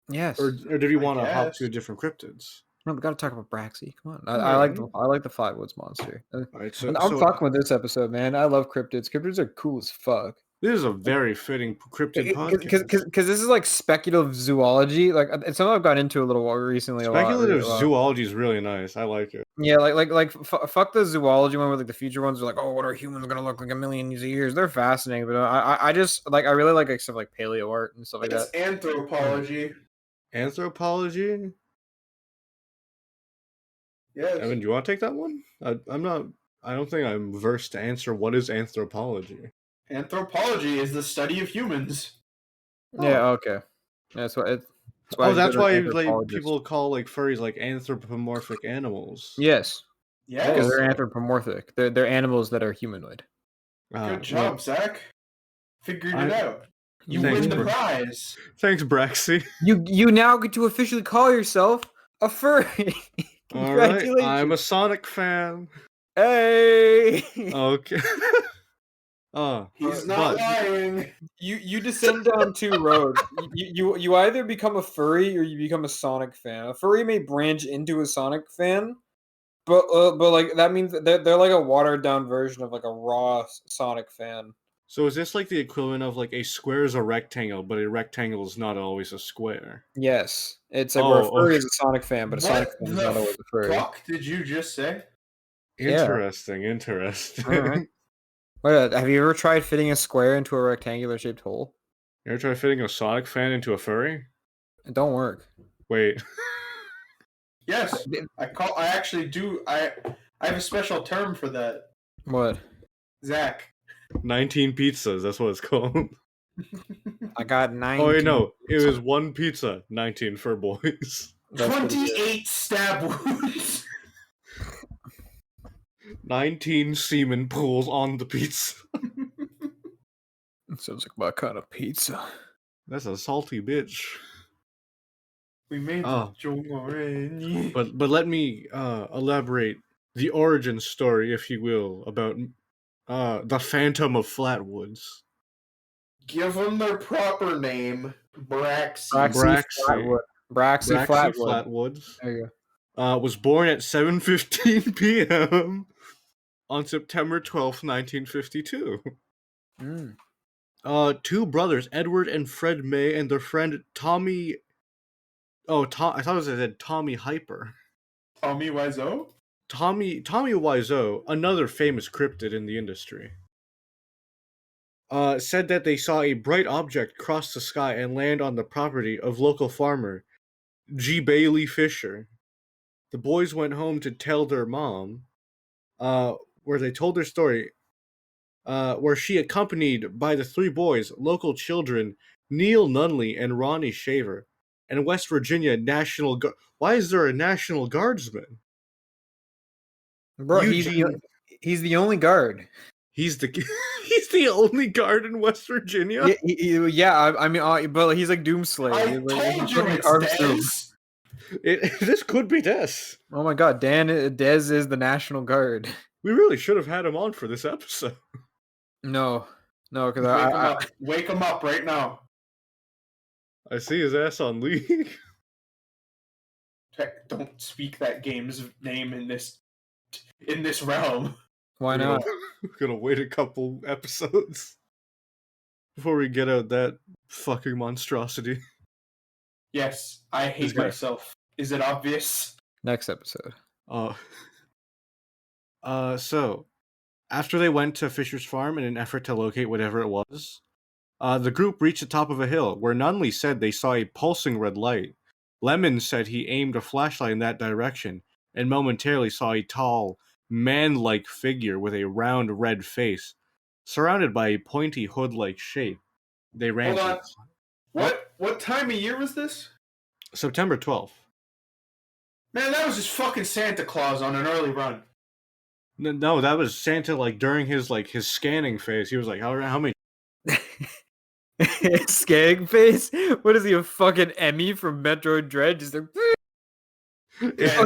Yes.
Or did you
I
want to hop
guess.
to different cryptids?
No, we gotta talk about Braxxy. Come on. I
Alright.
like the Flatwoods monster.
Alright,
I'm fucking with this episode, man. I love cryptids. Cryptids are cool as fuck.
this is a very fitting cryptid podcast.
Because this is like speculative zoology. Like it's something I've got into a little while recently.
Speculative zoology is really nice. I like it.
Yeah, fuck the zoology one where like the future ones are like, oh, what are humans gonna look like a million years? They're fascinating, but I just like I really like stuff like paleo art and stuff like
It's
that.
anthropology.
Anthropology?
Yes.
Evan, do you want to take that one? I'm not. I don't think I'm versed to answer what is anthropology.
Anthropology is the study of humans.
Yeah, okay. That's why.
That's why like
anthropologist.
people call like furries like anthropomorphic animals.
Yes,
Yes.
because they're anthropomorphic. They're animals that are humanoid.
Good job, Zach. Figured it out. You
Thanks,
win the
bro.
prize.
Thanks, Braxxy.
You now get to officially call yourself a furry.
All right,
Congratulations.
I'm a Sonic fan.
Hey.
Okay.
He's not
but
lying.
You descend down two roads. You either become a furry or you become a Sonic fan. A furry may branch into a Sonic fan, but like that means that they're like a watered down version of like a raw Sonic fan.
so is this like the equivalent of like a square is a rectangle, but a rectangle is not always a square?
Yes, it's like where a furry
okay.
is a Sonic fan, but a Sonic fan is not always a furry.
Fuck did you just say?
Interesting.
All right. Wait, have you ever tried fitting a square into a rectangular shaped hole?
You ever try fitting a Sonic fan into a furry?
It don't work.
Wait.
Yes. I actually do. I have a special term for that.
What?
Zach.
19 pizzas, that's what it's called.
I got 9.
Oh wait, no. It was one pizza, 19 fur boys.
28 stab wounds.
19 semen pools on the pizza.
Sounds like my kind of pizza.
That's a salty bitch.
We made the joke already.
But let me elaborate the origin story, if you will, about the Phantom of Flatwoods.
Give them their proper name. Braxxy.
Braxxy
Flatwoods.
There you
Was born at 7:15 p.m. on September 12th, 1952.
go.
Two brothers, Edward and Fred May, and their friend Tommy. I thought it said Tommy Hyper.
Tommy Wiseau?
Tommy Wiseau, another famous cryptid in the industry, said that they saw a bright object cross the sky and land on the property of local farmer G. Bailey Fisher. The boys went home to tell their mom, where they told their story, where she, accompanied by the three boys, local children Neil Nunley and Ronnie Shaver, and West Virginia National Guard. Why is there a National Guardsman?
Bro, he's the only guard.
He's the only guard in West Virginia.
Yeah, I mean, but he's like Doomslayer.
I told you it's Dez.
This could be Des.
Oh my god, Dez is the National Guard.
We really should have had him on for this episode.
No, because
Wake him up right now.
I see his ass on League.
Don't speak that game's name in this realm.
Why not?
We're gonna wait a couple episodes before we get out that fucking monstrosity.
Yes, I hate myself. Is it obvious?
Next episode.
So after they went to Fisher's farm in an effort to locate whatever it was, the group reached the top of a hill where Nunley said they saw a pulsing red light Lemon said he aimed a flashlight in that direction and momentarily saw a tall, man-like figure with a round red face, surrounded by a pointy hood-like shape. They ran
Hold
to
on. What time of year was this?
September 12th.
Man, that was just fucking Santa Claus on an early run.
No, that was Santa, like, during his scanning phase. He was like, how many...
Skag face? What is he, a fucking Emmy from Metroid Dread? Just like...
Yeah,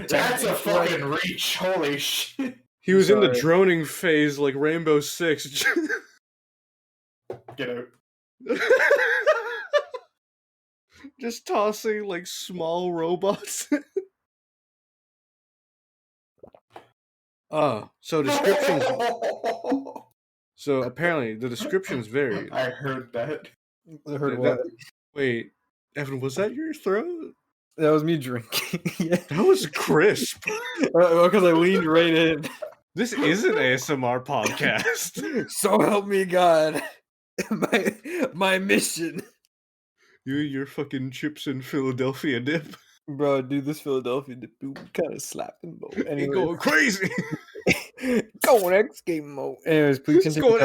that's a fucking reach. Holy shit.
He was in the droning phase like Rainbow Six.
Get out.
Just tossing like small robots. So descriptions. So apparently the descriptions vary.
I heard that.
I heard what?
Wait, Evan, was that your throat?
That was me drinking. Yeah.
That was crisp.
Because I leaned right in.
This is an ASMR podcast.
So help me God. My mission.
Your fucking chips and Philadelphia dip.
Bro, dude, this Philadelphia dip kind of slapping, bro.
Anyway, going crazy.
Going X game mode. Anyways, please continue.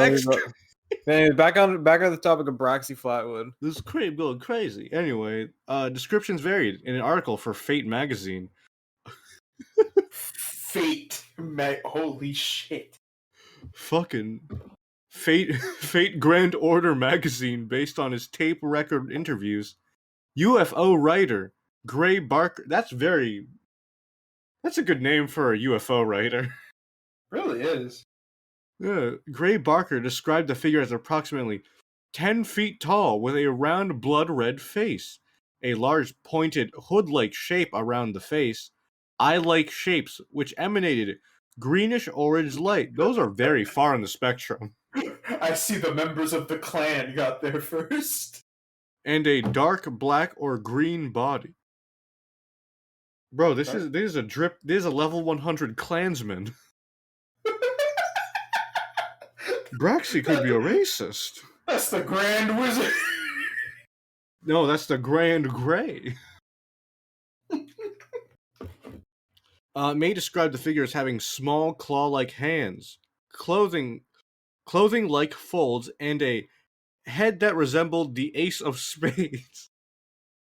Anyway, back on the topic of Braxxy Flatwood.
This crave going crazy. Anyway, descriptions varied in an article for Fate magazine.
Holy shit.
Fucking Fate Grand Order magazine, based on his tape record interviews. UFO writer Gray Barker. That's a good name for a UFO writer.
Really is.
Yeah, Gray Barker described the figure as approximately 10 feet tall with a round blood red face, a large pointed hood-like shape around the face, eye-like shapes which emanated greenish orange light. Those are very far in the spectrum.
I see the members of the clan got there first.
And a dark black or green body. Bro, this is a level 100 clansman. Braxxy could be a racist.
That's the Grand Wizard.
No, that's the Grand Grey. May described the figure as having small claw-like hands, clothing like folds, and a head that resembled the Ace of Spades.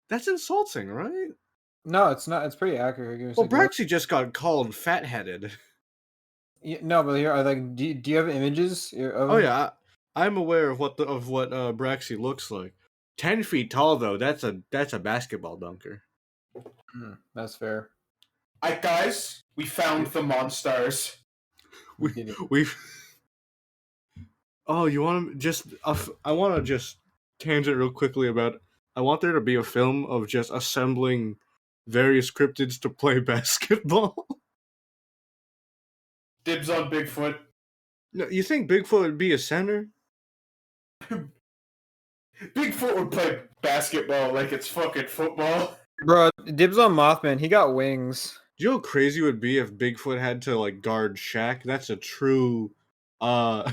That's insulting, right?
No, it's not. It's pretty accurate.
Well, Braxxy just got called fat-headed.
Yeah, no, but here, do you have images?
Oh yeah, I'm aware of what Braxxy looks like. 10 feet tall though. That's a basketball dunker.
That's fair.
Alright, guys, we found the monsters.
We've. Oh, you want to just? I want to just tangent real quickly about. I want there to be a film of just assembling various cryptids to play basketball.
Dibs on Bigfoot.
No, you think Bigfoot would be a center?
Bigfoot would play basketball like it's fucking football.
Bro, dibs on Mothman. He got wings.
Do you know how crazy it would be if Bigfoot had to like guard Shaq? That's a true
Bro,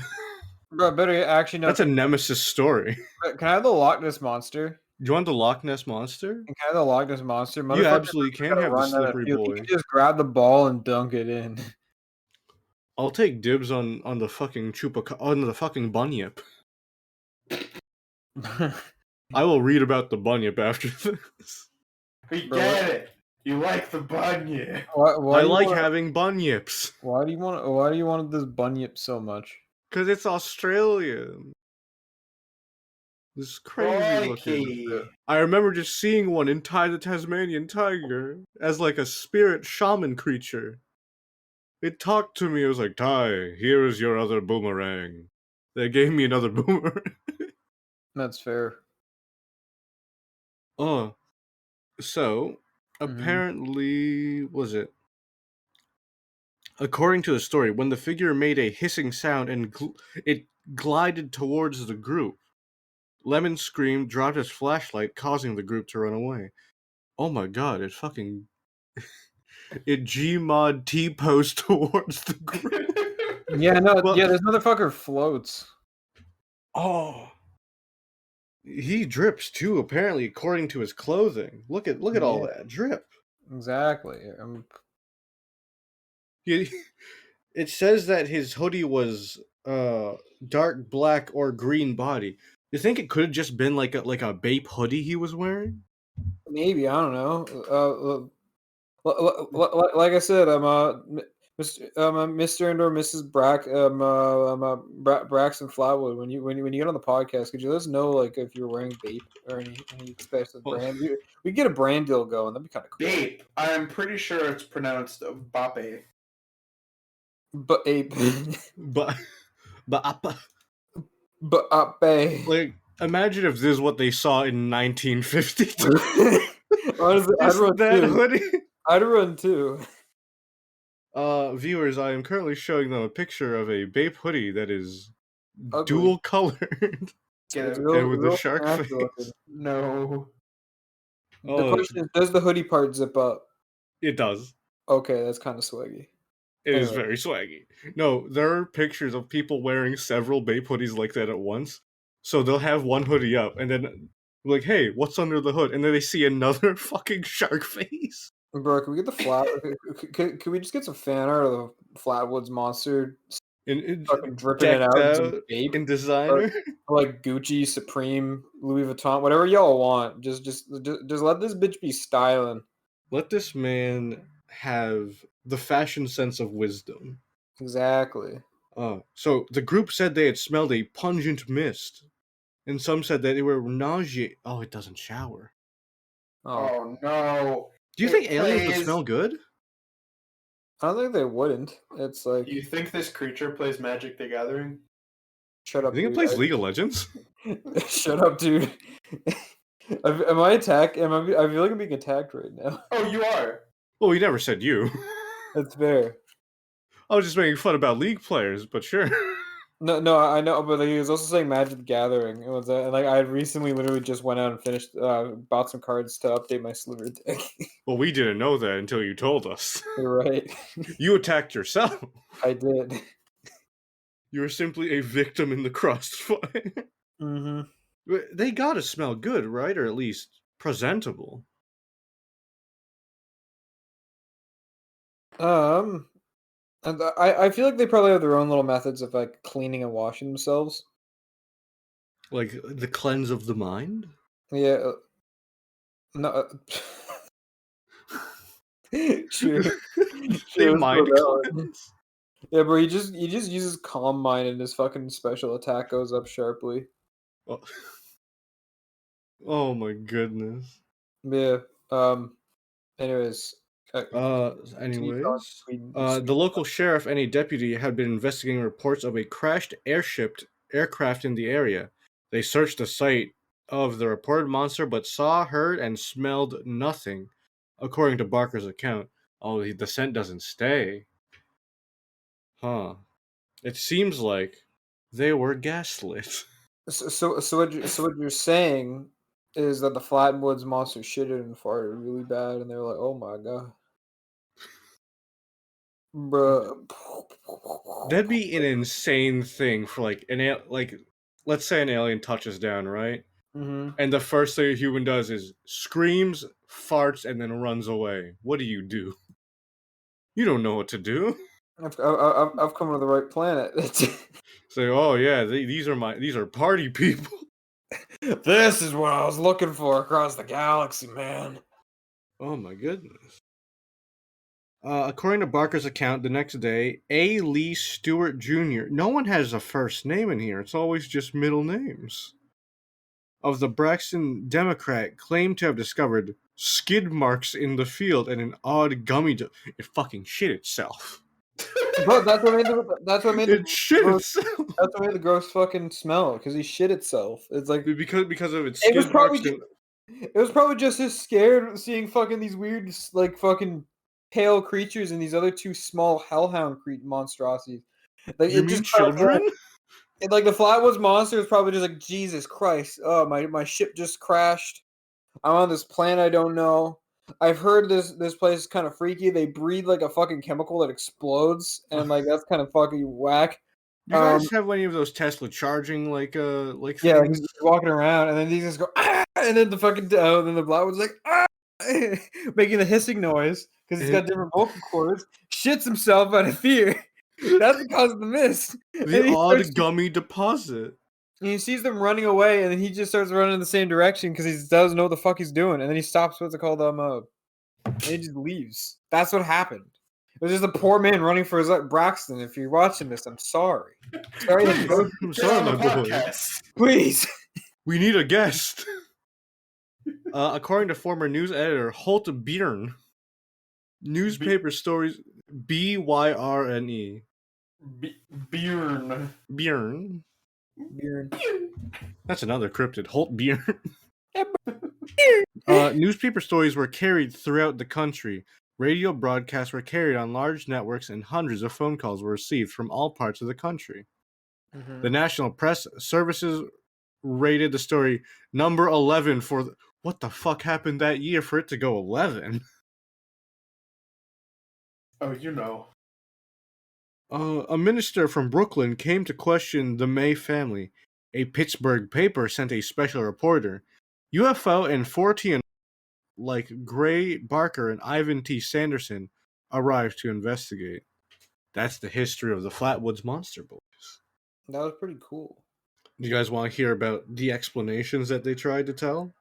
better actually no.
That's a nemesis story.
Can I have the Loch Ness Monster?
Do you want the Loch Ness Monster?
Can I have the Loch Ness Monster?
You absolutely can have the slippery boy.
You can just grab the ball and dunk it in.
I'll take dibs on the fucking on the fucking bunyip. I will read about the bunyip after this.
We get it. You like the bunyip.
I like having bunyips.
Why do you want this bunyip so much?
Because it's Australian. This is crazy looking. I remember just seeing one in Ty the Tasmanian Tiger as like a spirit shaman creature. It talked to me. It was like, Ty, here is your other boomerang. They gave me another boomerang.
That's fair.
Oh, so apparently, was it? According to the story, when the figure made a hissing sound and it glided towards the group, Lemon screamed, dropped his flashlight, causing the group to run away. Oh my god, it fucking... it Gmod T-posed towards the group.
Yeah, no, well, yeah, this motherfucker floats.
Oh. He drips too, apparently, according to his clothing. Look at all that drip.
Exactly.
He, it says that his hoodie was dark black or green body. You think it could have just been like a Bape hoodie he was wearing?
Maybe, I don't know. Like I said, Mr. and or Mrs. Braxxy Flatwood. When you get on the podcast, could you let us know like if you're wearing Bape or any special brand? We get a brand deal going. That'd be kind of cool.
Bape. I'm pretty sure it's pronounced Bape.
But ape.
But like, imagine if this is what they saw in 1952.
Honestly, I'd run
that
too.
hoodie.
I'd run too.
Viewers, I am currently showing them a picture of a Bape hoodie that is
Ugly.
dual colored. And with the shark face.
No.
The question is, does the hoodie part zip up?
It does.
Okay, that's kind of swaggy.
It is very swaggy. No, there are pictures of people wearing several Bape hoodies like that at once. So they'll have one hoodie up, and then like, hey, what's under the hood? And then they see another fucking shark face.
Bro, can we get the flat? Can we just get some fan art of the Flatwoods monster
And
fucking dripping it out
in designer,
like Gucci, Supreme, Louis Vuitton, whatever y'all want. Just let this bitch be styling.
Let this man have the fashion sense of wisdom.
Exactly.
So the group said they had smelled a pungent mist, and some said that they were nauseated. Oh, it doesn't shower.
Oh no.
Do you think aliens would smell good?
I don't think they wouldn't. It's like...
You think this creature plays Magic the Gathering?
Shut up,
You think it plays League of Legends?
Shut up, dude. Am I attacked? I feel like I'm being attacked right now.
Oh, you are?
Well, we never said you.
That's fair.
I was just making fun about League players, but sure.
No, I know, but he was also saying Magic the Gathering. It was like I recently literally just went out and finished, bought some cards to update my Sliver deck.
Well, we didn't know that until you told us.
You're right.
You attacked yourself.
I did.
You were simply a victim in the crossfire.
Mm-hmm.
They gotta smell good, right? Or at least presentable.
And I feel like they probably have their own little methods of like cleaning and washing themselves.
Like the cleanse of the mind?
Yeah. No. Sure.
They mind cleanse.
Yeah, bro. He just uses calm mind, and his fucking special attack goes up sharply.
Oh my goodness.
Yeah. Anyways.
The local sheriff and a deputy had been investigating reports of a crashed aircraft in the area. They searched the site of the reported monster, but saw, heard, and smelled nothing, according to Barker's account. Oh, the scent doesn't stay. Huh. It seems like they were gaslit.
So what you're saying is that the Flatwoods monster shitted and farted really bad, and they're like, oh my god. Bruh.
That'd be an insane thing for let's say an alien touches down, right?
Mm-hmm.
And the first thing a human does is screams, farts, and then runs away. What do? You don't know what to do.
I've come to the right planet.
Say, oh yeah, these are party people.
This is what I was looking for across the galaxy, man.
Oh my goodness. According to Barker's account, the next day, A. Lee Stewart Jr. No one has a first name in here. It's always just middle names. Of the Braxton Democrat claimed to have discovered skid marks in the field and an odd gummy. It fucking shit itself.
Bro, that's what made
it shit itself.
That's what made the gross fucking smell, because he shit itself. It's like
because of its skid marks.
It was probably just as scared seeing fucking these weird like fucking pale creatures and these other two small hellhound monstrosities. Like,
you mean children?
Like the Flatwoods monster is probably just like, Jesus Christ! Oh, my ship just crashed. I'm on this planet I don't know. I've heard this place is kind of freaky. They breathe like a fucking chemical that explodes, and like that's kind of fucking whack.
You guys have any of those Tesla charging like
Yeah,
things?
he's walking around, and then these guys go, ah! And then the fucking then the Flatwoods like, ah! Making the hissing noise because he's got different vocal cords. Shits himself out of fear. That's the cause of the mist.
The odd gummy deposit.
And he sees them running away, and then he just starts running in the same direction because he doesn't know what the fuck he's doing. And then he stops. What's it called? And he just leaves. That's what happened. It was just a poor man running for his life. Braxton, if you're watching this, I'm sorry. Sorry,
I'm sorry, my boy.
Please.
We need a guest. According to former news editor Holt Byrne, newspaper stories Byrne. Byrne. That's another cryptid. Holt Byrne. Newspaper stories were carried throughout the country. Radio broadcasts were carried on large networks, and hundreds of phone calls were received from all parts of the country. The National Press Services rated the story number 11 for what the fuck happened that year for it to go 11?
Oh, you know.
A minister from Brooklyn came to question the May family. A Pittsburgh paper sent a special reporter. UFO and 14 like Gray Barker and Ivan T. Sanderson arrived to investigate. That's the history of the Flatwoods Monster Boys.
That was pretty cool.
Do you guys want to hear about the explanations that they tried to tell?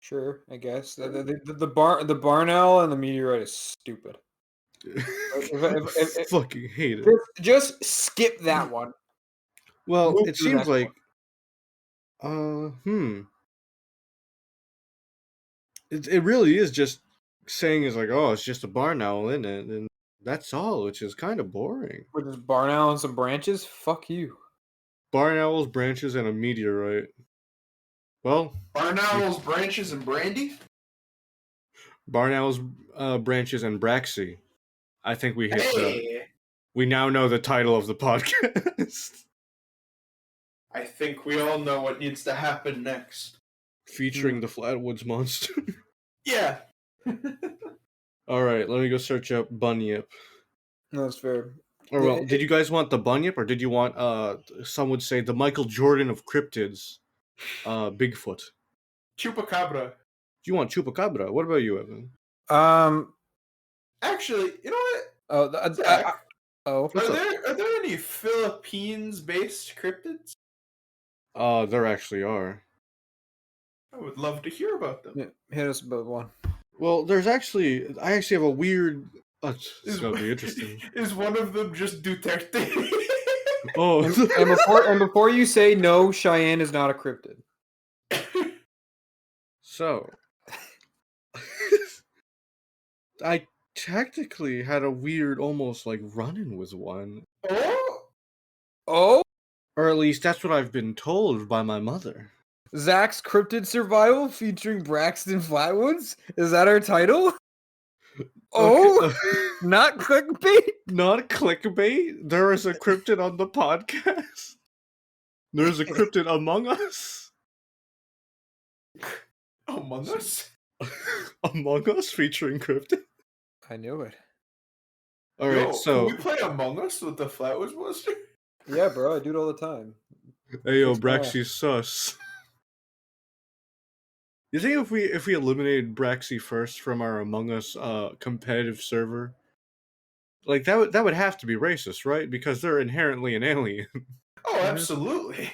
Sure, I guess. The barn owl and the meteorite is stupid.
If fucking hate it.
Just skip that one.
Well,
Move
it
to the
seems
next
like
one.
It really is just saying is like, oh, it's just a barn owl in it, and that's all, which is kind of boring.
With this barn owl and some branches? Fuck you.
Barn owls, branches, and a meteorite. Well,
Barn owls, branches, and brandy?
Barn owls, branches, and Braxxy. I think we hit we now know the title of the podcast.
I think we all know what needs to happen next.
Featuring the Flatwoods Monster.
Yeah.
Alright, let me go search up Bunyip.
That's fair.
Or well, did you guys want the Bunyip, or did you want some would say the Michael Jordan of cryptids, Bigfoot?
Chupacabra.
Do you want Chupacabra? What about you, Evan?
Actually, you know what?
Are
there any Philippines-based cryptids?
There actually are.
I would love to hear about them.
Yeah, hit us about one.
Well, I actually have a weird. This is gonna be interesting.
Is one of them just Duterte?
Oh,
and before you say no, Cheyenne is not a cryptid.
So, I technically had a weird, almost like run-in with one.
Oh,
or at least that's what I've been told by my mother.
Zach's Cryptid Survival featuring Braxton Flatwoods? Is that our title? Oh, not clickbait?
Not clickbait? There is a cryptid on the podcast. There's a cryptid among us.
Among Us?
Among Us featuring cryptid?
I knew it.
Alright, so...
Can we play Among Us with the Flatwoods Monster?
Yeah, bro, I do it all the time.
Hey, yo, Braxxy sus. You think if we eliminated Braxxy first from our Among Us competitive server, like that would have to be racist, right? Because they're inherently an alien.
Oh, absolutely.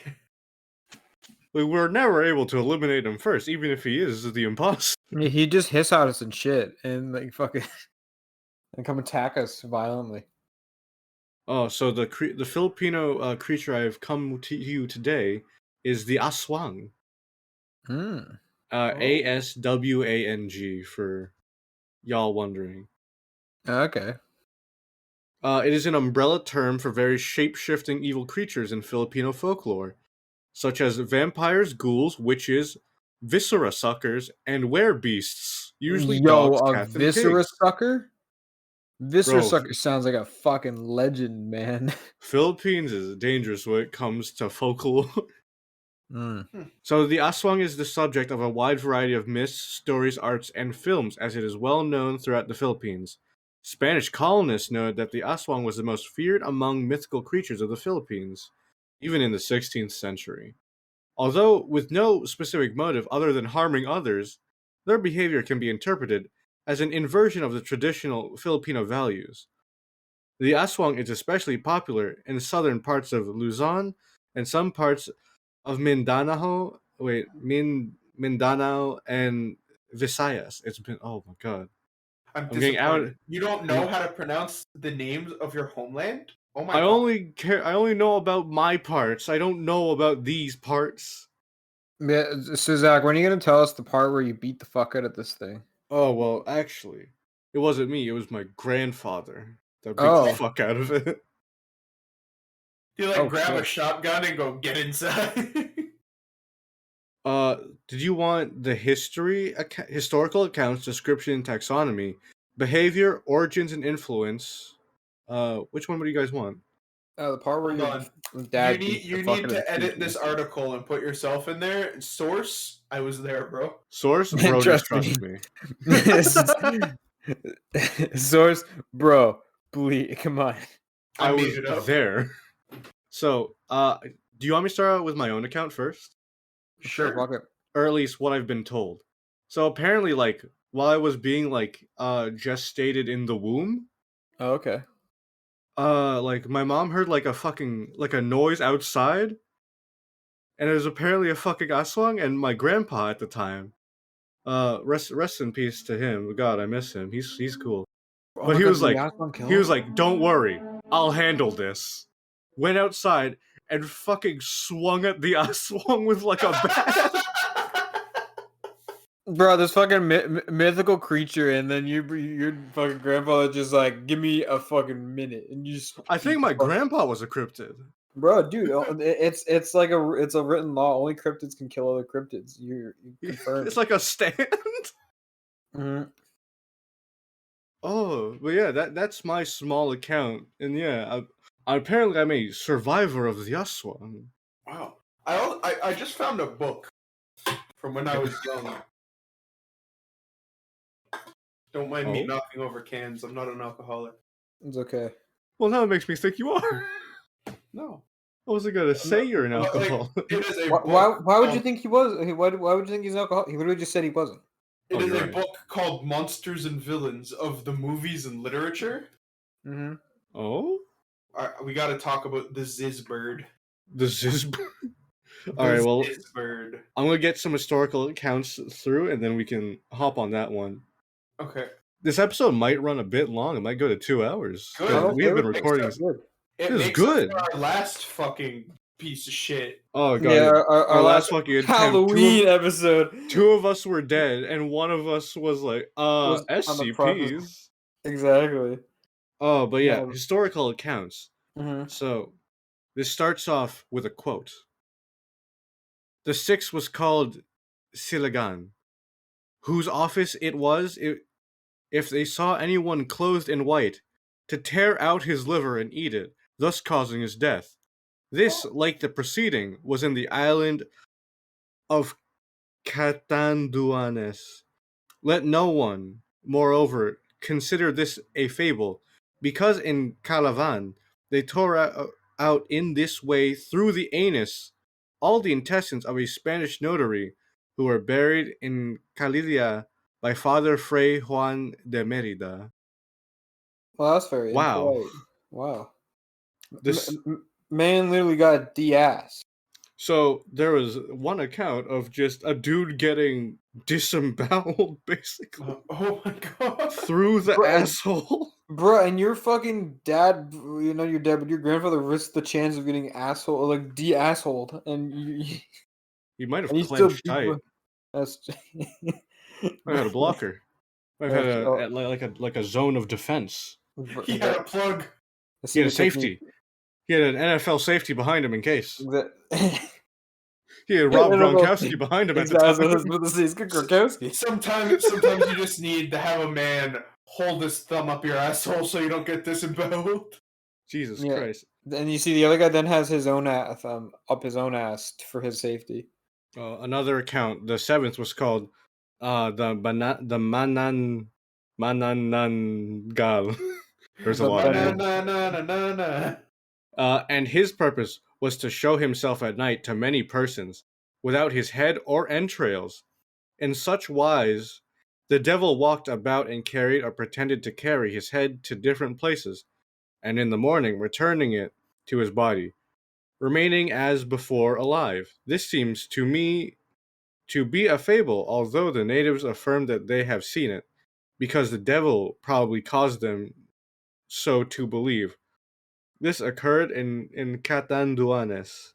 Like, we're never able to eliminate him first, even if he is the imposter.
He just hiss at us and shit, and like fucking, and come attack us violently.
Oh, so the Filipino creature I have come to you today is the aswang. ASWANG for y'all wondering.
Okay.
It is an umbrella term for various shape-shifting evil creatures in Filipino folklore, such as vampires, ghouls, witches, viscera suckers, and werebeasts. Usually dogs, cats, and
viscera
pigs.
sucker? Viscera sucker sounds like a fucking legend, man.
Philippines is dangerous when it comes to folklore. So the aswang is the subject of a wide variety of myths, stories, arts, and films, as it is well known throughout the Philippines. Spanish colonists noted that the aswang was the most feared among mythical creatures of the Philippines, even in the 16th century. Although with no specific motive other than harming others, their behavior can be interpreted as an inversion of the traditional Filipino values. The aswang is especially popular in the southern parts of Luzon and some parts of Mindanao and Visayas. It's been, oh my god.
I'm
I'm getting out.
disappointed. You don't know how to pronounce the names of your homeland? Oh my
I
god.
I only know about my parts. I don't know about these parts.
Yeah, so Zach, when are you gonna tell us the part where you beat the fuck out of this thing?
Oh, well, actually, it wasn't me. It was my grandfather that beat the
Oh.
fuck out of it.
You like
Oh,
grab a
shit.
shotgun and go get inside.
Did you want the historical accounts, description, and taxonomy, behavior, origins, and influence? Which one would you guys want?
The part where
Hold
your
on.
dad
You
beat the
need
fuck out of the
to edit
creature.
this article and put yourself in there. Source, I was there, bro.
Source, bro, just
Trust
me.
Source, bro, please, come on.
I
made
was
it up.
there. So, do you want me to start out with my own account first?
Sure, fuck it.
Or at least what I've been told. So apparently, like, while I was being gestated in the womb,
Oh, okay.
like my mom heard like a noise outside, and it was apparently a fucking aswang. And my grandpa at the time, rest in peace to him. God, I miss him. He's cool.
Oh
But
my
he
God,
was
did the
like,
aswang kill
he was
him?
like, don't worry, I'll handle this. Went outside and fucking swung at the aswang with like a bat.
Bro, this fucking mythical creature, and then your fucking grandfather just like, give me a fucking minute, and you just.
I think my grandpa was a cryptid.
Bro, dude, it's like it's a written law. Only cryptids can kill other cryptids. You confirmed.
It's like a stand.
Mm-hmm.
Oh, but yeah, that's my small account, and yeah, apparently I'm a survivor of the aswang.
Wow. I just found a book from when I was young. Don't mind me
Oh?
knocking over cans. I'm not an alcoholic.
It's okay.
Well, now it makes me think you are.
No.
I wasn't gonna say you're an
But, like,
alcoholic.
it is a
Why
book
would you
called-
think he was? Why would you think he's an alcoholic? He literally just said he wasn't.
It
Oh,
is
you're
a
right.
book called Monsters and Villains of the Movies and Literature.
Mm-hmm.
Oh,
We got to talk about the Zizbird.
the Zizbird. All right, well,
Zizbird.
I'm gonna get some historical accounts through, and then we can hop on that one.
Okay.
This episode might run a bit long. It might go to 2 hours.
Good.
'Cause we have been
It makes
recording.
sense. It
This is
makes
good.
up for our last fucking piece of shit.
Oh god,
Yeah,
our last fucking attempt.
Halloween episode.
Two of us were dead, and one of us was like,
Was on the process.
SCPs.
Exactly.
Oh, but yeah,
Yeah.
historical accounts.
Mm-hmm.
So, this starts off with a quote. The sixth was called Silagan, whose office it was, if they saw anyone clothed in white, to tear out his liver and eat it, thus causing his death. This, like the preceding, was in the island of Catanduanes. Let no one, moreover, consider this a fable, because in Calavan they tore out in this way through the anus all the intestines of a Spanish notary who were buried in Calidia by Father Fray Juan de Merida.
Well, that's very
Wow.
impolite. Wow.
This
Man literally got de-ass.
So there was one account of just a dude getting disemboweled basically
Oh my god.
through the
Bro,
asshole.
Bro, and your fucking dad, you know, your dad, but your grandfather risked the chance of getting de-assholed, and
He might have
and he still
clenched
beat
tight.
you. That's.
I had a blocker. I had like a zone of defense.
He had a plug.
He had a safety. He had an NFL safety behind him in case. He had Rob Gronkowski behind him at the time.
It's good Gronkowski.
Sometimes you just need to have a man hold his thumb up your asshole so you don't get disemboweled.
Jesus
Yeah.
Christ.
And you see, the other guy then has his own thumb up his own ass for his safety.
Another account, the seventh was called the Mananangal. There's a
The
lot of
better-
names. And his purpose was to show himself at night to many persons, without his head or entrails. In such wise, the devil walked about and carried or pretended to carry his head to different places, and in the morning returning it to his body, remaining as before alive. This seems to me to be a fable, although the natives affirm that they have seen it, because the devil probably caused them so to believe. This occurred in Catanduanes.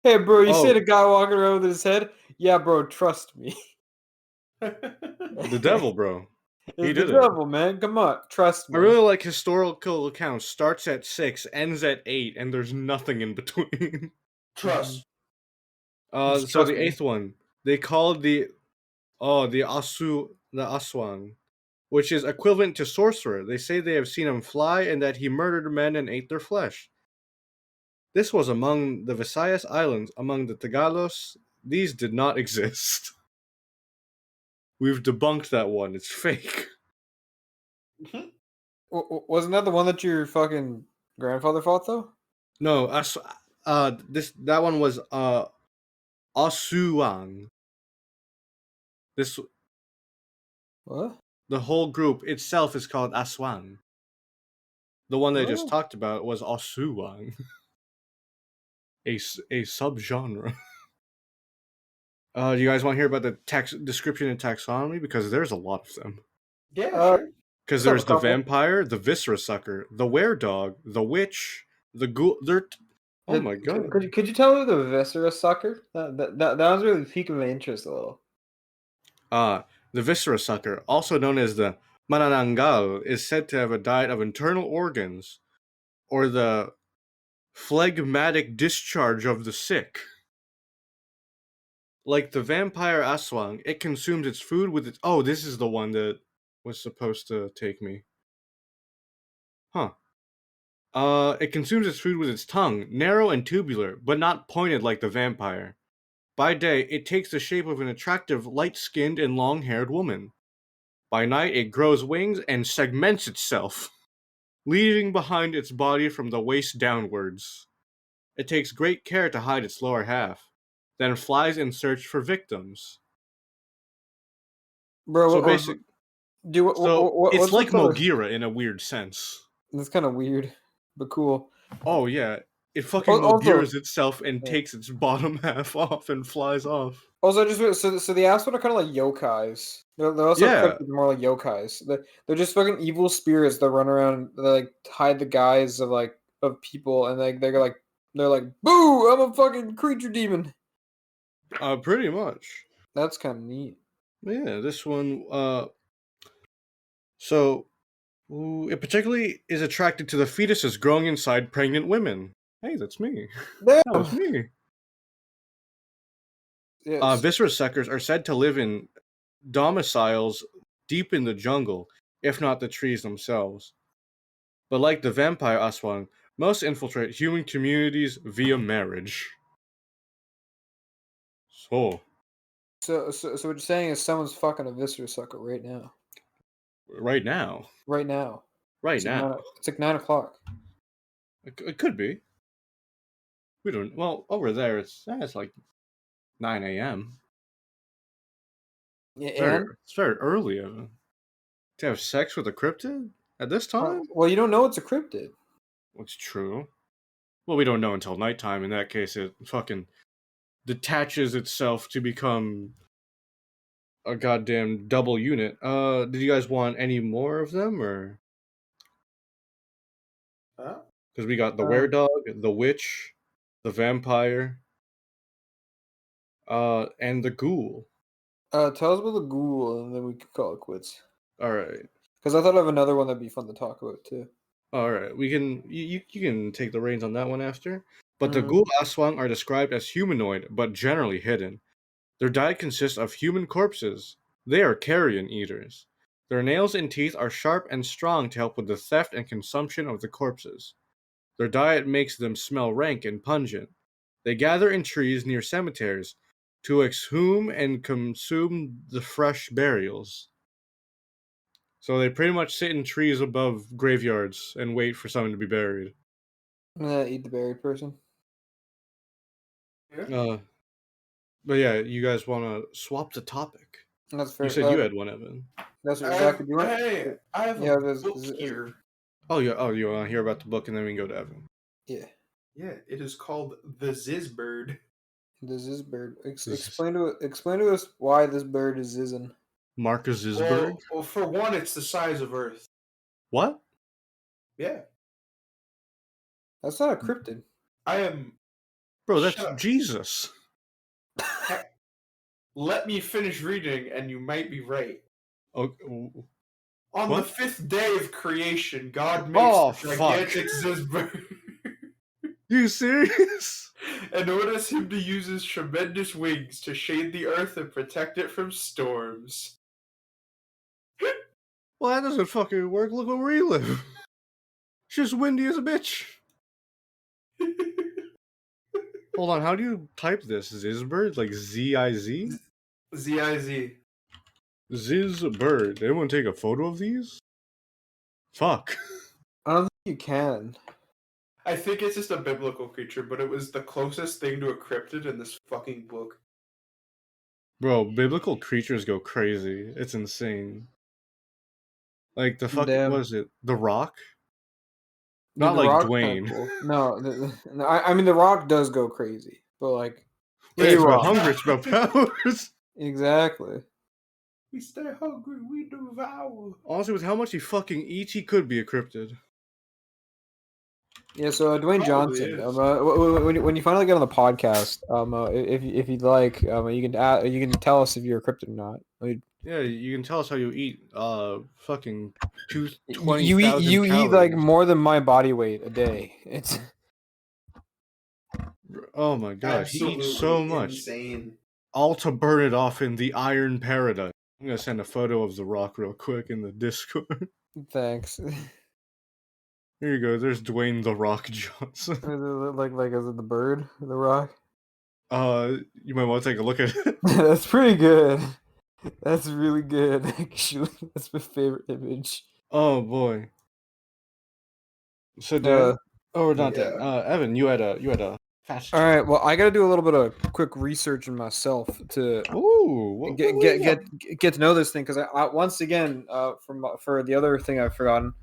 Hey, bro, you see
Oh.
the guy walking around with his head? Yeah, bro, trust me.
The devil, bro. He
It's the
did it.
devil, man. Come on, trust
I
me.
really like historical accounts. Starts at 6, ends at 8, and there's nothing in between.
Trust.
So
Trust
the
me.
8th one, they called the Aswang, which is equivalent to sorcerer. They say they have seen him fly and that he murdered men and ate their flesh. This was among the Visayas Islands. Among the Tagalos, these did not exist. We've debunked that one. It's fake.
Wasn't that the one that your fucking grandfather fought though?
No, that one was Asuang. This
What?
The whole group itself is called Aswang. The one they just
Oh.
talked about was Asuang, a subgenre. Do you guys want to hear about the description and taxonomy? Because there's a lot of them.
Yeah,
Uh,
sure.
Because
Some
there's the
couple.
vampire, the viscera sucker, the were-dog, the witch, the ghoul. Oh my god.
Could you tell me the viscera sucker? That was really piquing my interest a little.
The viscera sucker, also known as the mananangal, is said to have a diet of internal organs, or the phlegmatic discharge of the sick. Like the vampire aswang, it consumes its food with its... Oh, this is the one that was supposed to take me. Huh. It consumes its food with its tongue, narrow and tubular, but not pointed like the vampire. By day, it takes the shape of an attractive, light-skinned and long-haired woman. By night, it grows wings and segments itself, leaving behind its body from the waist downwards. It takes great care to hide its lower half, then flies in search for victims.
Bro,
So basic. It's like
what's other...
Mogira in a weird sense.
That's kind of weird, but cool.
Oh yeah, it fucking
Also,
Mogiras itself and takes its bottom half off and flies off.
also just so the Aspen are kind of like yokais. They're also
Yeah.
cryptids, more like yokais. They're just fucking evil spirits that run around. They like hide the guise of people, and they're like, boo! I'm a fucking creature demon.
Pretty much.
That's kind of neat.
Yeah, this one. So it particularly is attracted to the fetuses growing inside pregnant women. Hey, that's me.
Damn.
That was me.
Yes.
Viscera suckers are said to live in domiciles deep in the jungle, if not the trees themselves. But like the vampire aswang, most infiltrate human communities via marriage. So
So what you're saying is someone's fucking a viscera sucker right now.
right now,
Right now. It's like 9 o'clock.
it could be. We don't. Well, over there, it's like 9 a.m.
Yeah, and
It's very early, Evan. To have sex with a cryptid at this time?
well, you don't know it's a cryptid.
What's true? Well, we don't know until nighttime. In that case, it fucking detaches itself to become a goddamn double unit. Did you guys want any more of them, or? Because we got the were-dog, the witch, the vampire, and the ghoul.
Tell us about the ghoul, and then we can call it quits.
All right.
Because I thought I have another one that'd be fun to talk about too.
All right. We can. You can take the reins on that one after. But the ghoul aswang are described as humanoid, but generally hidden. Their diet consists of human corpses. They are carrion eaters. Their nails and teeth are sharp and strong to help with the theft and consumption of the corpses. Their diet makes them smell rank and pungent. They gather in trees near cemeteries to exhume and consume the fresh burials. So they pretty much sit in trees above graveyards and wait for someone to be buried.
Eat the buried person.
Yeah.
But yeah, you guys want to swap the topic?
That's fair.
You said you had one, Evan.
That's exactly. Do you want?
Hey, I have
Yeah,
a book here.
Oh yeah. Oh, you want to hear about the book, and then we can go to Evan.
Yeah.
Yeah, it is called The Zizzbird.
The Zizzbird. Explain to us why this bird is zizzing.
Marcus Zisberg.
Well, for one, it's the size of Earth.
What?
Yeah.
That's not a cryptid.
I am.
Bro, that's
Shut up.
Jesus.
Let me finish reading, and you might be right.
Okay.
On
What?
the fifth day of creation, God makes the
fuck.
gigantic Zizzbird.
You serious?
And orders him to use his tremendous wings to shade the earth and protect it from storms.
Well, that doesn't fucking work. Look where we live. It's just windy as a bitch. Hold on, how do you type this? Zizbird? Like Z-I-Z?
Z-I-Z.
Zizbird. Anyone take a photo of these? Fuck.
I don't think you can.
I think it's just a biblical creature, but it was the closest thing to a cryptid in this fucking book.
Bro, biblical creatures go crazy. It's insane. Like the fucking,
Damn.
what is it? The Rock?
Dude,
Not
the
like
Rock's
Dwayne.
kinda cool. No, I mean the Rock does go crazy, but like,
Yeah, it's about
A-Rock.
hunger, it's about powers.
Exactly.
We stay hungry, we devour.
Honestly, with how much he fucking eats, he could be a cryptid.
Yeah, so Dwayne
Probably
Johnson.
is.
When you finally get on the podcast, if you'd like, you can tell us if you're a cryptid or not. I mean,
Yeah, you can tell us how you eat fucking 20,000
you eat like more than my body weight a day. It's
Oh my god, he eats so much.
Insane.
All to burn it off in the Iron Paradise. I'm gonna send a photo of the Rock real quick in the Discord.
thanks.
Here you go. There's Dwayne the Rock Johnson.
like is it the bird, the Rock?
You might want to take a look at it.
That's pretty good. That's really good, actually. That's my favorite image.
Oh boy. So Dan, not
yeah.
Dan. Evan, you had a fast.
All right. Well, I got to do a little bit of quick research in myself to
Ooh,
get to know this thing because I once again for the other thing I've forgotten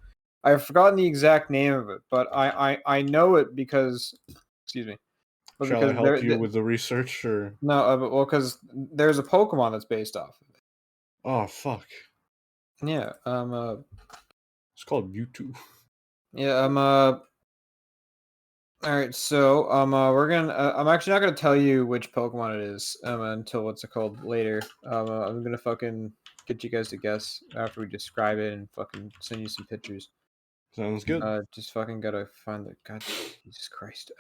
the exact name of it, but I know it because excuse me. But
Shall I
because
help you with the research or
no? Well, because there's a Pokemon that's based off of it.
Oh fuck.
Yeah.
It's called Mewtwo.
Yeah. All right. So we're gonna. I'm actually not gonna tell you which Pokemon it is until what's it called later. I'm gonna fucking get you guys to guess after we describe it and fucking send you some pictures.
Sounds good.
Just fucking gotta find the God, Jesus Christ.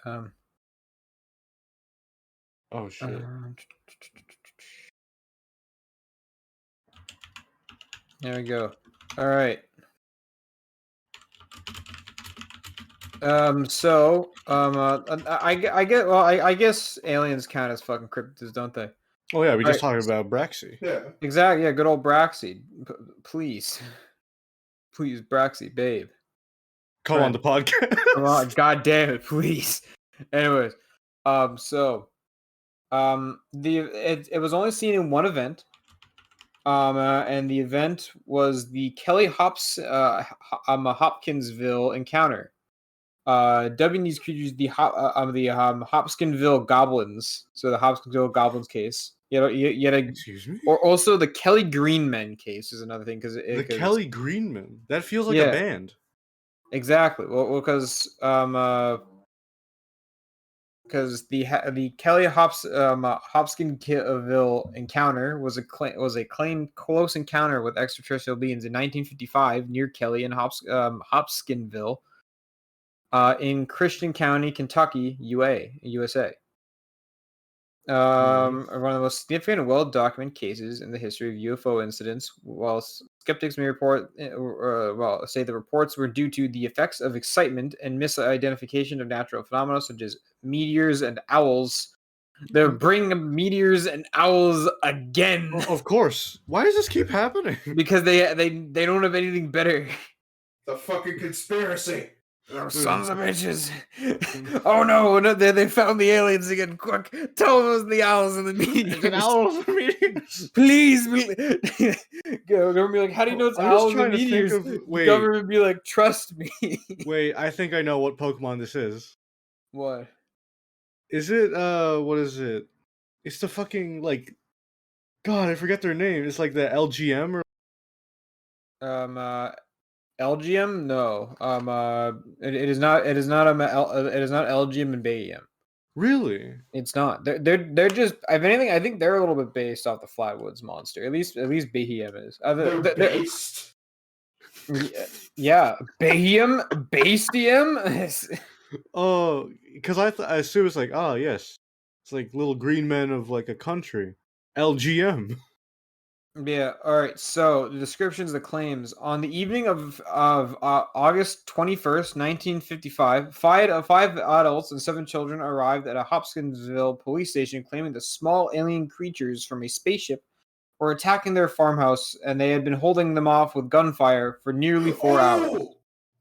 Oh shit.
There we go. All right. I guess aliens count as fucking cryptids, don't they?
Oh yeah, we just talked about Braxxy.
Yeah.
Exactly. Yeah, good old Braxxy. Please, Braxxy, babe.
Come on the podcast.
Come on, God damn it, please. Anyways, it was only seen in one event. And the event was the Kelly Hopkinsville encounter. Dubbing these creatures the Hopkinsville Goblins. So the Hopkinsville Goblins case.
Excuse me?
Or also the Kelly Greenmen case is another thing because
Kelly Greenmen. That feels like a band.
Exactly. Well, because the Kelly Hopkinsville encounter was a claimed close encounter with extraterrestrial beings in 1955 near Kelly and Hopkinsville, in Christian County, Kentucky, USA. One of the most significant and well-documented cases in the history of UFO incidents. While skeptics may say the reports were due to the effects of excitement and misidentification of natural phenomena such as meteors and owls, They're bringing meteors and owls again
Of course. Why does this keep happening?
because they don't have anything better.
The fucking conspiracy.
Oh, sons of bitches! Oh no, they found the aliens again! Quick, tell them it was the owls and the meteors.
An owl for meteors.
Please, government be like, how do you know it's
I'm just
owls and
trying to think
meteors?
of- wait.
Government be like, trust me.
Wait, I think I know what Pokemon this is.
What?
Is it what is it? It's the fucking like God, I forget their name. It's like the LGM or
LGM? No. It is not. It is not it is not LGM and Bayem.
really?
It's not. They're just. If anything, I think they're a little bit based off the Flatwoods monster. At least Bayem is.
They're based.
Yeah, Bayem, Bastium.
Oh, because I assume it's like, oh yes, it's like little green men of like a country. LGM.
Yeah. All right. So the descriptions, the claims on the evening of August 21st, 1955, five adults and 7 children arrived at a Hopkinsville police station, claiming the small alien creatures from a spaceship were attacking their farmhouse, and they had been holding them off with gunfire for nearly 4 hours.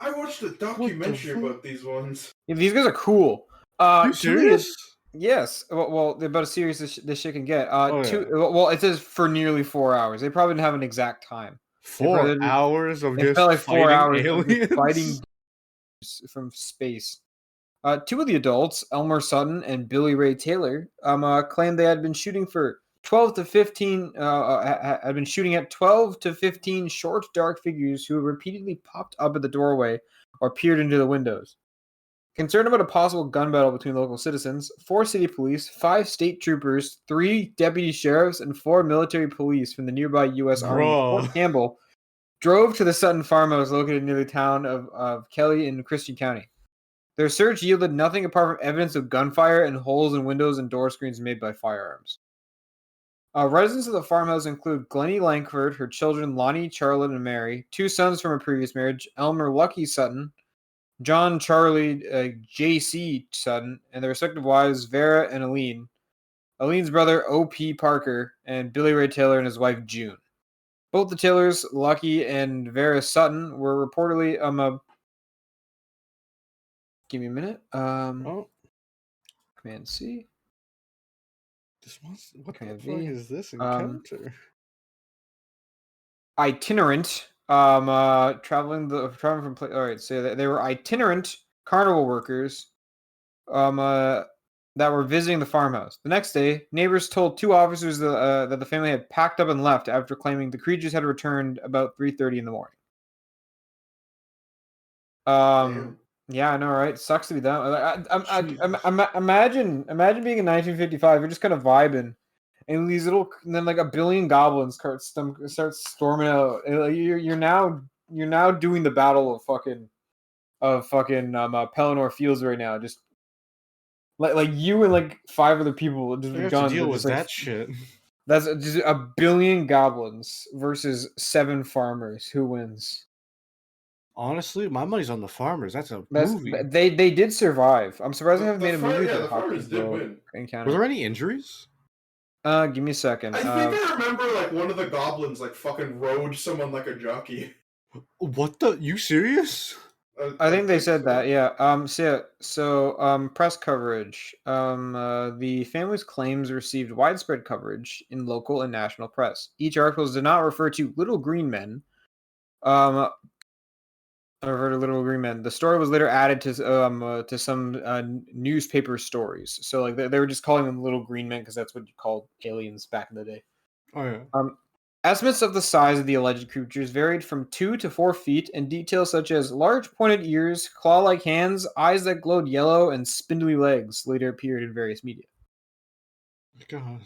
I watched a documentary about these ones.
Yeah, these guys are cool.
You serious?
Yes. Well, they're about as serious as this shit can get.
Oh,
Well, it says for nearly 4 hours. They probably didn't have an exact time.
4 hours of
It
just
felt like 4 hours
aliens?
of fighting from space. 2 of the adults, Elmer Sutton and Billy Ray Taylor, claimed they had been shooting for 12 to 15. Had been shooting at 12 to 15 short, dark figures who repeatedly popped up at the doorway or peered into the windows. Concerned about a possible gun battle between local citizens, 4 city police, 5 state troopers, 3 deputy sheriffs, and 4 military police from the nearby U.S. Army Fort Campbell drove to the Sutton farmhouse located near the town of Kelly in Christian County. Their search yielded nothing apart from evidence of gunfire and holes in windows and door screens made by firearms. Residents of the farmhouse include Glennie Langford, her children Lonnie, Charlotte, and Mary, 2 sons from a previous marriage, Elmer Lucky Sutton, John Charlie J.C. Sutton, and their respective wives Vera and Aline. Aline's brother O.P. Parker, and Billy Ray Taylor and his wife June. Both the Taylors, Lucky and Vera Sutton, were reportedly give me a minute. Command C.
What the fuck is this encounter?
Itinerant. Traveling from place. All right, so they were itinerant carnival workers. That were visiting the farmhouse. The next day, neighbors told 2 officers that the family had packed up and left after claiming the creatures had returned about 3:30 in the morning. Yeah, I know, right? Sucks to be that. Imagine being in 1955. You're just kind of vibing, and then like a billion goblins start storming out. And you're now doing the battle of fucking Pelennor Fields right now. Just like you and like 5 other people just with guns.
To deal with
like,
that shit.
That's just a billion goblins versus 7 farmers. Who wins?
Honestly, my money's on the farmers. That's a movie.
They did survive. I'm surprised they haven't made a movie.
Yeah, the farmers did win.
Were there any injuries?
Give me a second.
I think I remember like one of the goblins like fucking rode someone like a jockey.
What the? You serious?
I think they said that. Yeah. So press coverage. The family's claims received widespread coverage in local and national press. Each article did not refer to little green men. The story was later added to some newspaper stories. So like they were just calling them little green men because that's what you called aliens back in the day.
Oh yeah.
Estimates of the size of the alleged creatures varied from 2 to 4 feet, and details such as large pointed ears, claw-like hands, eyes that glowed yellow, and spindly legs later appeared in various media.
God.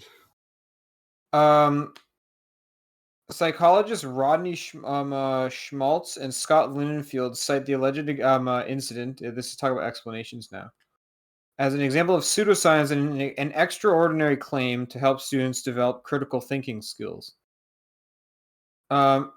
Psychologists Rodney Schmaltz and Scott Linenfield cite the alleged incident. This is talking about explanations now, as an example of pseudoscience and an extraordinary claim to help students develop critical thinking skills. It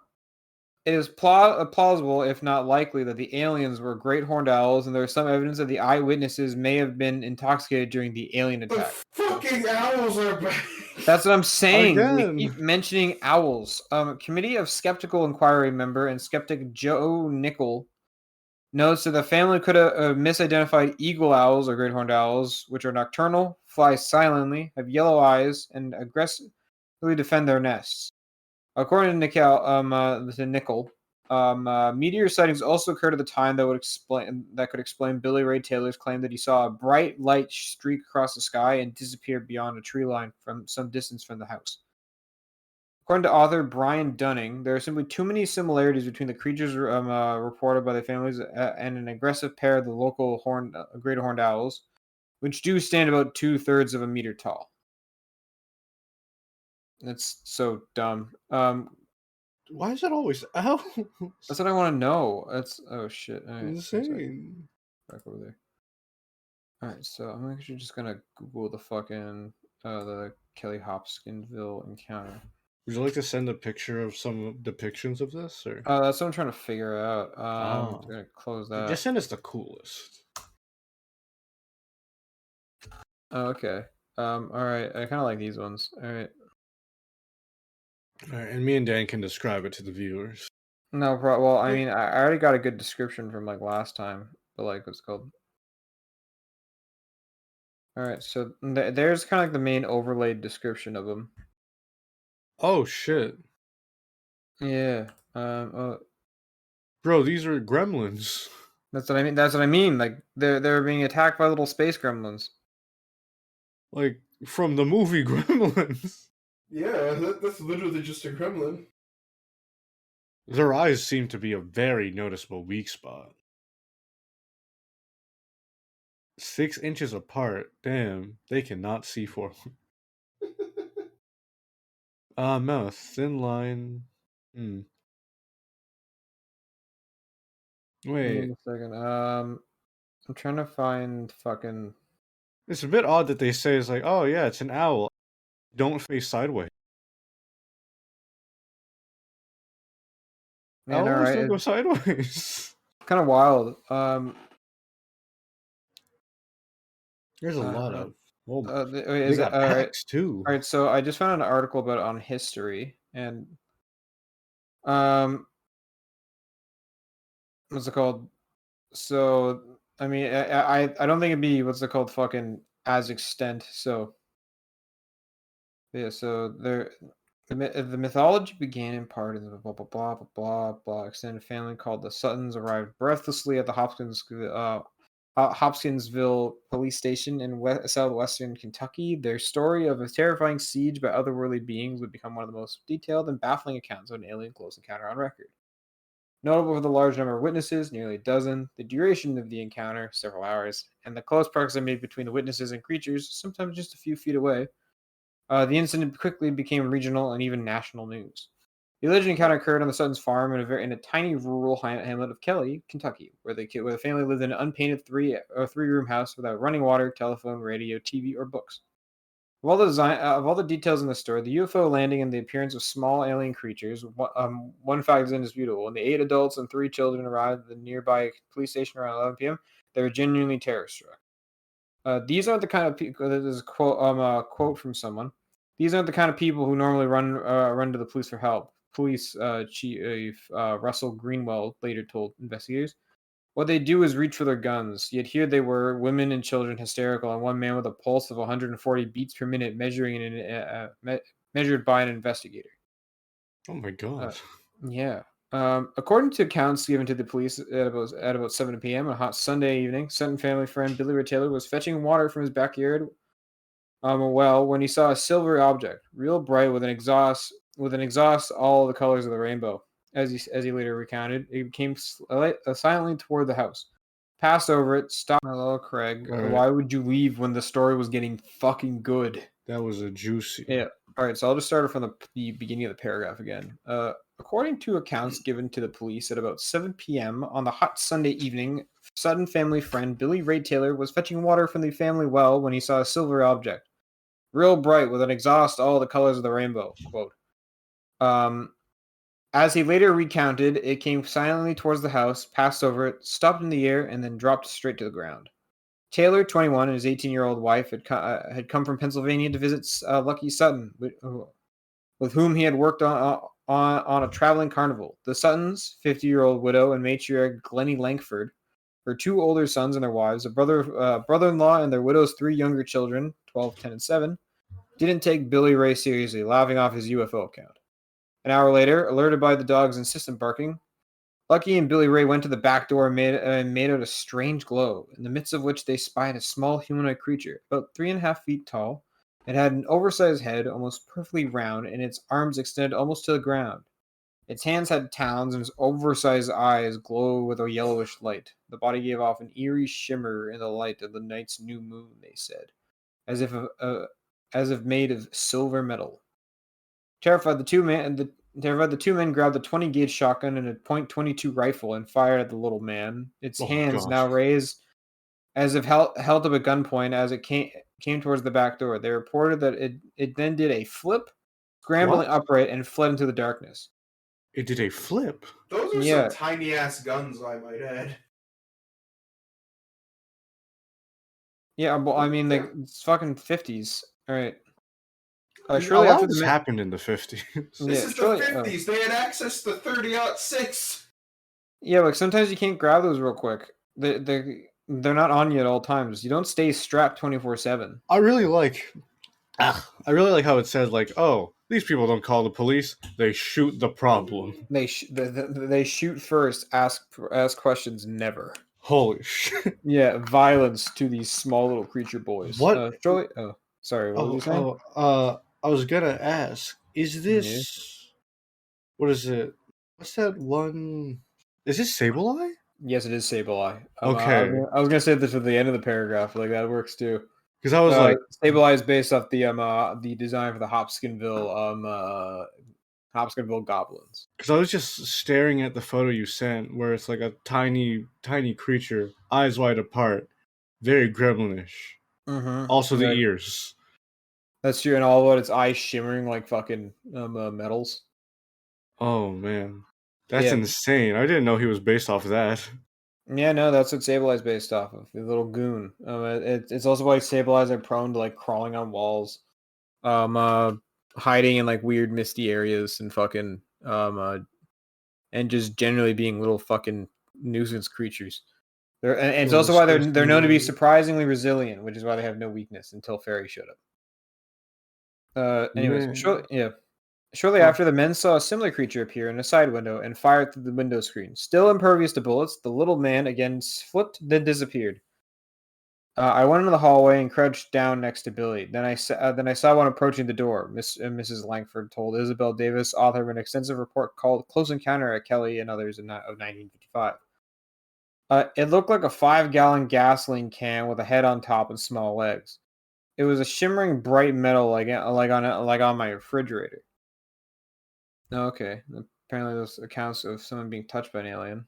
is plausible, if not likely, that the aliens were great horned owls, and there is some evidence that the eyewitnesses may have been intoxicated during the alien attack.
The fuck fucking owls are back.
That's what I'm saying.
Again.
They keep mentioning owls. Committee of Skeptical Inquiry member and skeptic Joe Nickel notes that the family could have misidentified eagle owls or great horned owls, which are nocturnal, fly silently, have yellow eyes, and aggressively defend their nests. According to Nickel, meteor sightings also occurred at the time that could explain Billy Ray Taylor's claim that he saw a bright light streak across the sky and disappear beyond a tree line from some distance from the house. According to author Brian Dunning, there are simply too many similarities between the creatures reported by the families and an aggressive pair of the local great horned owls, which do stand about 2/3 of a meter tall. That's so dumb.
Why is it always owls?
That's what I want to know. That's oh shit. All right,
Insane.
back over there. All right, so I'm actually just gonna Google the fucking the Kelly Hopkinsville encounter.
Would you like to send a picture of some depictions of this, or?
That's what I'm trying to figure out. I'm gonna close that.
Just send us the coolest.
Oh, okay. All right. I kind of like these ones. All right.
All right, and me and Dan can describe it to the viewers.
No problem. Well, I mean, I already got a good description from like last time, but like what's it called? All right. So there's kind of like the main overlaid description of them.
Oh shit,
Yeah.
bro, these are gremlins.
That's what I mean. That's what I mean. Like they're being attacked by little space gremlins.
Like from the movie Gremlins.
Yeah, that's literally just a gremlin.
Their eyes seem to be a very noticeable weak spot. 6 inches apart. Damn, they cannot see forward. Mouth, thin line. Wait.
Wait a second. I'm trying to find fucking.
It's a bit odd that they say it's like, oh yeah, it's an owl. Don't face sideways.
Man, all
Owls
right.
don't go
It's
sideways.
kind of wild.
There's a lot of. Oh,
Wait,
they
is it
got
all right?
packs too.
All right. So I just found an article about it on history and what's it called? So I mean, I don't think it'd be what's it called? Fucking as extent. So yeah. So the mythology began in part in the blah blah blah blah blah blah extended family called the Suttons arrived breathlessly at the Hopkinsville police station in southwestern Kentucky. Their story of a terrifying siege by otherworldly beings would become one of the most detailed and baffling accounts of an alien close encounter on record. Notable for the large number of witnesses, nearly a dozen, the duration of the encounter, several hours, and the close proximity between the witnesses and creatures, sometimes just a few feet away, the incident quickly became regional and even national news. The alleged encounter occurred on the Suttons' farm in a tiny rural hamlet of Kelly, Kentucky, where the family lived in an unpainted three-room house without running water, telephone, radio, TV, or books. Of all the details in the story, the UFO landing and the appearance of small alien creatures, one fact is indisputable. When the 8 adults and 3 children arrived at the nearby police station around 11 p.m., they were genuinely terror-struck. These aren't the kind of people. This is a quote from someone. These aren't the kind of people who normally run to the police for help. Police Chief Russell Greenwell later told investigators. What they do is reach for their guns. Yet here they were, women and children hysterical, and one man with a pulse of 140 beats per minute, measured by an investigator.
Oh my god.
Yeah. According to accounts given to the police at about 7 p.m. on a hot Sunday evening, Sutton family friend Billy Ray Taylor was fetching water from his backyard a well when he saw a silvery object, real bright with an exhaust all the colors of the rainbow. As he later recounted, it came silently toward the house, passed over it, stopped. Hello, Craig.
All right.
Why would you leave when the story was getting fucking good?
That was a juicy.
Yeah. All right, so I'll just start from the beginning of the paragraph again. According to accounts given to the police at about 7 p.m. on the hot Sunday evening, Sutton family friend Billy Ray Taylor was fetching water from the family well when he saw a silver object, real bright with an exhaust all the colors of the rainbow. Quote. As he later recounted, it came silently towards the house, passed over it, stopped in the air, and then dropped straight to the ground. Taylor, 21, and his 18-year-old wife had come from Pennsylvania to visit Lucky Sutton, with whom he had worked on a traveling carnival. The Suttons, 50-year-old widow and matriarch Glennie Langford, her 2 older sons and their wives, a brother-in-law, and their widow's 3 younger children, 12, 10, and 7, didn't take Billy Ray seriously, laughing off his UFO account. An hour later, alerted by the dog's insistent barking, Lucky and Billy Ray went to the back door and made out a strange glow, in the midst of which they spied a small humanoid creature, about 3.5 feet tall. It had an oversized head, almost perfectly round, and its arms extended almost to the ground. Its hands had talons, and its oversized eyes glowed with a yellowish light. The body gave off an eerie shimmer in the light of the night's new moon, they said, as if made of silver metal. Terrified, the two men grabbed a 20-gauge shotgun and a .22 rifle and fired at the little man. Its hands now raised as if held up at gunpoint as it came towards the back door. They reported that it then did a flip, scrambling upright, and fled into the darkness.
It did a flip?
Those are some tiny-ass guns, I might add.
Yeah, well, I mean, it's fucking 50s. All right.
Surely after this happened in the 50s.
This is the 50s. They had access to 30-06.
Yeah, like sometimes you can't grab those real quick. They're not on you at all times. You don't stay strapped 24/7.
I really like how it says, like, oh, these people don't call the police. They shoot the problem.
They shoot first, ask questions never.
Holy shit.
Yeah, violence to these small little creature boys. What? Sorry, what were you saying?
I was gonna ask, is this... What is it? What's that one... Is this Sableye?
Yes, it is Sableye.
Okay.
I was gonna say this at the end of the paragraph. Like, that works too.
Because I was like...
Sableye is based off the design for the Hopkinsville goblins. Because
I was just staring at the photo you sent, where it's like a tiny, tiny creature, eyes wide apart, very gremlinish.
Mm-hmm.
Also the ears.
That's true, and all of its eyes shimmering like fucking metals.
Oh man, that's insane! I didn't know he was based off of that.
Yeah, no, that's what Sableye is based off of. The little goon. It's also like Sableyes are prone to like crawling on walls, hiding in like weird misty areas and fucking and just generally being little fucking nuisance creatures. And it's also why they're known to be surprisingly resilient, which is why they have no weakness until Fairy showed up. Shortly after, the men saw a similar creature appear in a side window and fired through the window screen. Still impervious to bullets, the little man again flipped, then disappeared. I went into the hallway and crouched down next to Billy. Then I saw one approaching the door. Mrs. Langford told Isabel Davis, author of an extensive report called "Close Encounter at Kelly and Others" of 1955. It looked like a 5-gallon gasoline can with a head on top and small legs. It was a shimmering bright metal like on my refrigerator. Okay, apparently those accounts of someone being touched by an alien.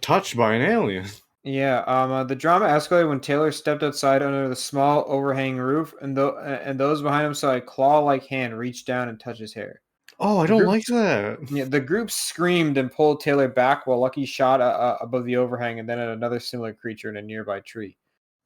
Touched by an alien?
Yeah. The drama escalated when Taylor stepped outside under the small overhanging roof, and those behind him saw a claw-like hand reach down and touch his hair.
Oh, I don't like that.
Yeah, the group screamed and pulled Taylor back while Lucky shot above the overhang and then at another similar creature in a nearby tree.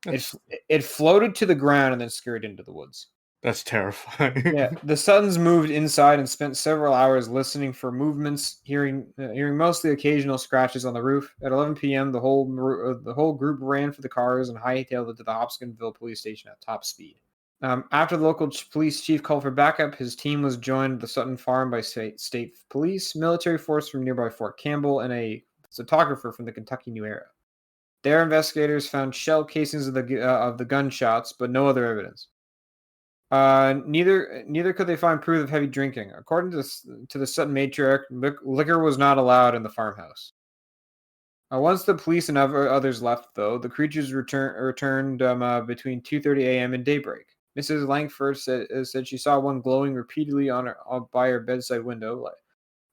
It floated to the ground and then scurried into the woods.
That's terrifying.
Yeah, the Suttons moved inside and spent several hours listening for movements, hearing mostly occasional scratches on the roof. At 11 p.m., the whole group ran for the cars and hightailed it to the Hopkinsville police station at top speed. After the local police chief called for backup, his team was joined at the Sutton farm by state police, military force from nearby Fort Campbell, and a photographer from the Kentucky New Era. Their investigators found shell casings of the gunshots, but no other evidence. Neither could they find proof of heavy drinking. According to the Sutton matriarch, liquor was not allowed in the farmhouse. Once the police and others left, though, the creatures returned between 2:30 a.m. and daybreak. Mrs. Langford said she saw one glowing repeatedly by her bedside window,